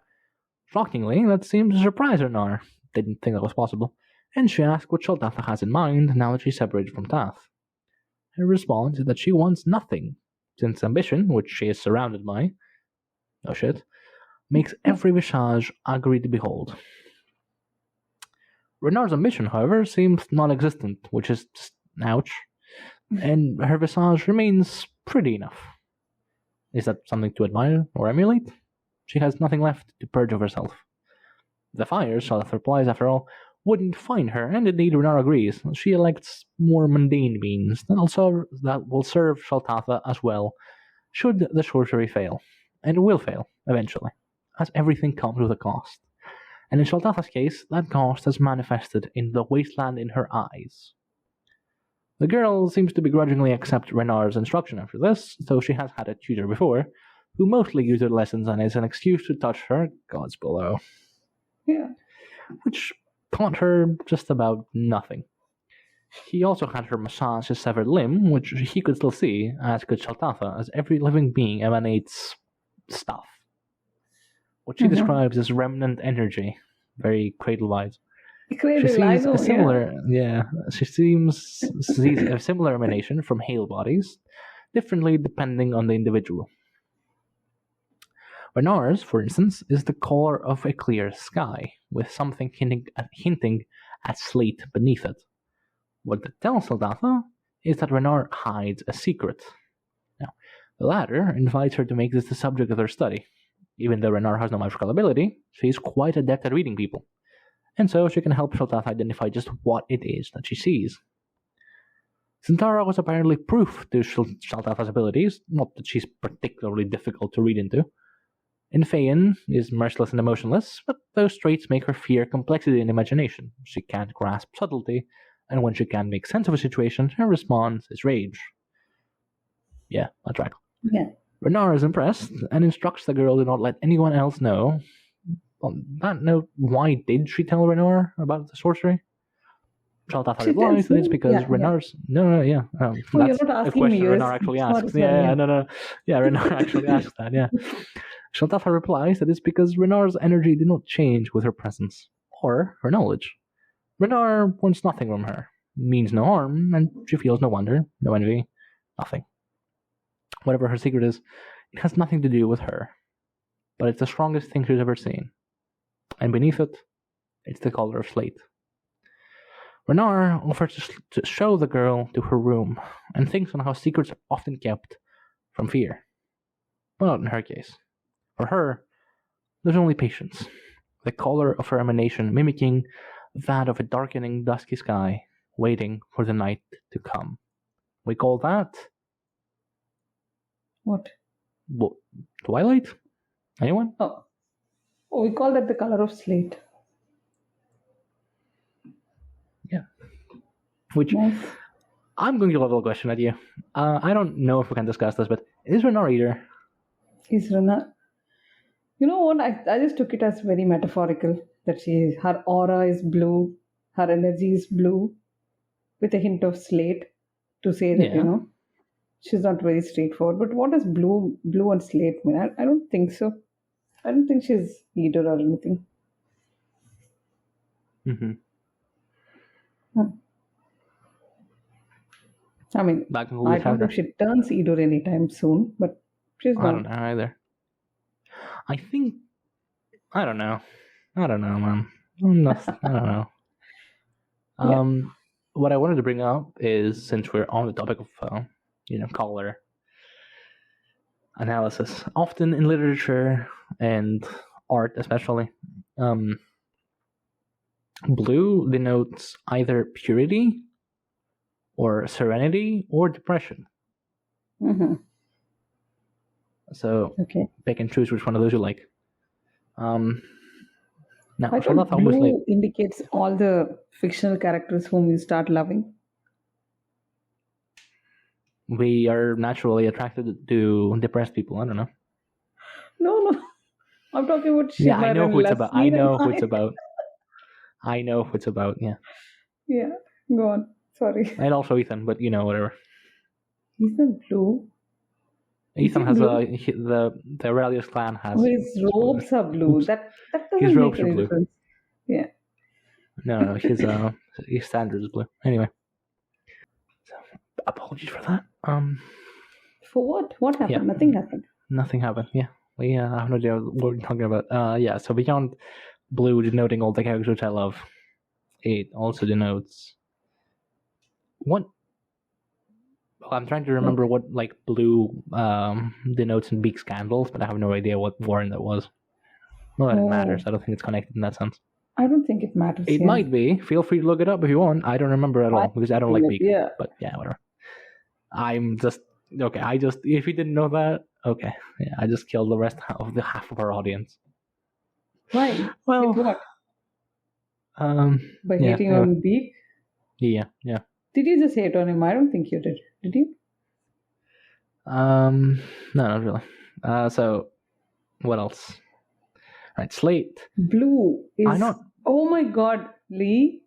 shockingly, that seems to surprise Renarr. Didn't think that was possible, and she asks what Sheltatha has in mind now that she's separated from Tath. Her response is that she wants nothing, since ambition, which she is surrounded by, makes every visage ugly to behold. Renarr's ambition, however, seems non-existent, which is ouch, and her visage remains pretty enough. Is that something to admire or emulate? She has nothing left to purge of herself. The fires, Sheltatha replies, after all, wouldn't find her, and indeed Renarr agrees. She elects more mundane means that will serve Sheltatha as well, should the sorcery fail. And it will fail, eventually, as everything comes with a cost. And in Sheltatha's case, that cost has manifested in the wasteland in her eyes. The girl seems to begrudgingly accept Renarr's instruction after this, though she has had a tutor before, who mostly used her lessons as an excuse to touch her gods below. Yeah. Which taught her just about nothing. He also had her massage his severed limb, which he could still see, as could Sheltatha, as every living being emanates stuff. What she describes as remnant energy, very Cradle vibes. She sees a similar, she sees a similar emanation from hail bodies, differently depending on the individual. Renarr's, for instance, is the color of a clear sky, with something hinting at slate beneath it. What that tells Sheltatha is that Renarr hides a secret. Now, the latter invites her to make this the subject of their study. Even though Renarr has no magical ability, she is quite adept at reading people, and so she can help Sheltatha identify just what it is that she sees. Syntara was apparently proof to Sheltatha's abilities, not that she's particularly difficult to read into. Fein is merciless and emotionless, but those traits make her fear complexity and imagination. She can't grasp subtlety, and when she can't make sense of a situation, her response is rage. Yeah, that's right. Yeah. Renarr is impressed, and instructs the girl to not let anyone else know. On that note, why did she tell Renarr about the sorcery? Sheltatha replies that it's because Renarr's... No, that's a question Renarr actually asks. Renarr actually asks that, yeah. Sheltatha replies that it's because Renarr's energy did not change with her presence, or her knowledge. Renarr wants nothing from her, means no harm, and she feels no wonder, no envy, nothing. Whatever her secret is, it has nothing to do with her. but it's the strongest thing she's ever seen. And beneath it, it's the color of slate. Renarr offers to show the girl to her room and thinks on how secrets are often kept from fear. But not in her case. For her, there's only patience, the color of her emanation mimicking that of a darkening dusky sky, waiting for the night to come. We call that... What? Twilight? Anyone? Oh, we call that the color of slate. Yeah. Which, nice. I'm going to level a question at you. I don't know if we can discuss this, but is Renarr either? He's Renarr. You know what? I just took it as very metaphorical. That her aura is blue, her energy is blue, with a hint of slate, to say that, she's not very straightforward. But what does blue and slate mean? I don't think so. I don't think she's either or anything. Mm-hmm. I mean, I don't know if she turns either anytime soon, but she's not. I don't know either. I don't know, man. I don't know. What I wanted to bring up is, since we're on the topic of, color analysis, often in literature and art especially, blue denotes either purity or serenity or depression. Mm-hmm. So pick and choose which one of those you like. Now, I thought blue indicates all the fictional characters whom you start loving. We are naturally attracted to depressed people. I don't know. No. I'm talking about Shiva. Yeah, I know who it's about. I know who it's about. Yeah. Yeah. Go on. Sorry. And also Ethan, but whatever. Ethan blue. Ethan has the Aurelius clan has. His robes are blue. That doesn't his robes make any are blue. difference. Yeah. No. His standard is blue. Anyway. So, apologies for that. For what? What happened? Yeah. Nothing happened. Nothing happened. Yeah. We have no idea what we're talking about. Yeah. So beyond blue denoting all the characters which I love, it also denotes what. I'm trying to remember what blue denotes in big scandals, but I have no idea what warrant that was. Not that it matters. I don't think it's connected in that sense. I don't think it matters. It might be. Feel free to look it up if you want. I don't remember at all because I don't like big. Yeah. But yeah, whatever. I'm just okay. If you didn't know that, okay. Yeah, I just killed the rest of half of our audience. Why? Well, with what? By hating on Beak? Yeah. Did you just hate on him? I don't think you did. Did you? No, not really. So, what else? Right, slate. Blue is... I know. Oh my god, Lee.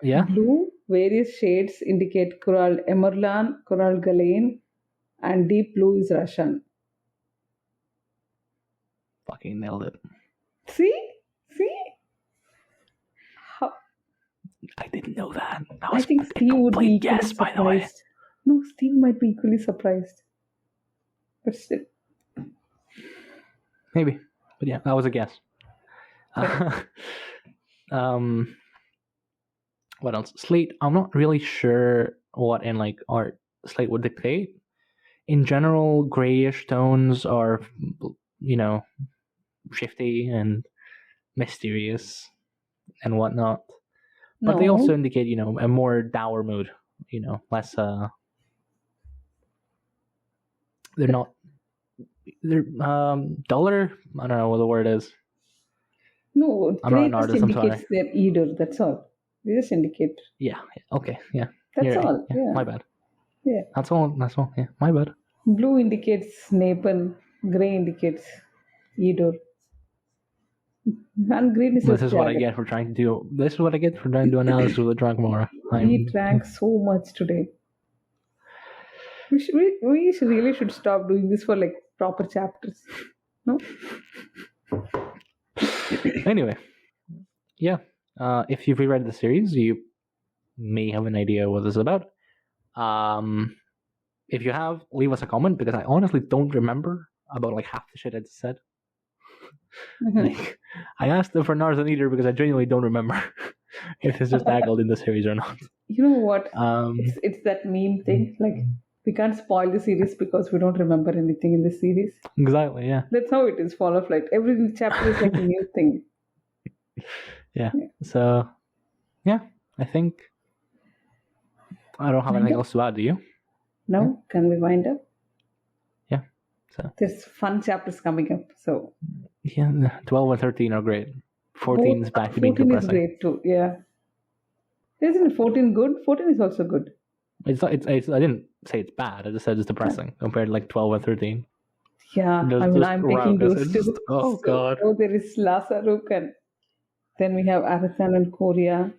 Yeah? Blue, various shades indicate Coral Emerald, Coral Galane, and deep blue is Russian. Fucking nailed it. See? How? I didn't know that. I think Steve would be equally surprised. By the way. No, Steve might be equally surprised. But still. Maybe. But yeah, that was a guess. What else? Slate, I'm not really sure what in art slate would dictate. In general, grayish tones are, shifty and mysterious and whatnot. But they also indicate, a more dour mood, less, they're duller? I don't know what the word is. No, I'm not an just artist, indicates they're either, that's all. They just indicate. Yeah, okay, yeah. That's all, yeah. My bad. Yeah. That's all, yeah, my bad. Blue indicates Napen, grey indicates either. And green is This is what I get for trying to do. This is what I get for trying to do analysis with a drunk Mora. We drank so much today. We really should stop doing this for proper chapters. No? Anyway, yeah. If you've reread the series, you may have an idea what this is about. If you have, leave us a comment because I honestly don't remember about half the shit I just said. Like, I asked them for Nars and Eater because I genuinely don't remember if it's just tackled in the series or not. You know what? Um, It's that meme thing. Like, we can't spoil the series because we don't remember anything in the series. exactly, yeah. That's how it is. Fall of Light. Every chapter is like a new thing. Yeah. So, yeah, I think I don't have anything else to add. Do you? Now, can we wind up? Yeah. So There's fun chapters coming up. So, yeah, 12 and 13 are great. 14 is back to being 14 is depressing. great too. Yeah. Isn't 14 good? 14 is also good. It's I didn't say it's bad. I just said it's depressing compared to like 12 and 13. Yeah. Just- I mean, just I'm wow, taking this those is two. just- oh, God. Oh, there is Lasaruk, and then we have Arathan and Korea.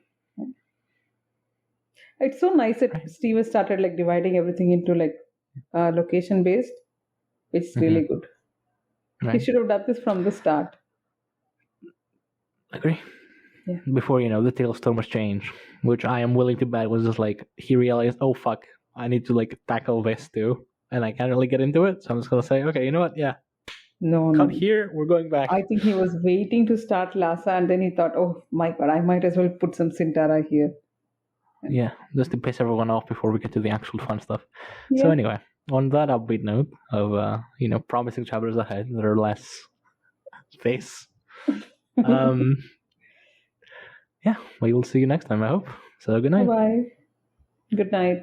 It's so nice that Steve started like dividing everything into like location based. It's really good. He Right. should have done this from the start. Agree. Yeah. Before, the tale so much change, which I am willing to bet was just like he realized, oh fuck, I need to like tackle this too, and I can't really get into it, so I'm just gonna say, okay, you know what? Yeah, No, cut no. here. We're going back. I think he was waiting to start Lhasa, and then he thought, oh my god, I might as well put some Syntara here. Yeah, just to piss everyone off before we get to the actual fun stuff. Yeah. So anyway, on that upbeat note of promising chapters ahead that are less space, yeah, we will see you next time, I hope. So good night. Bye-bye. Good night.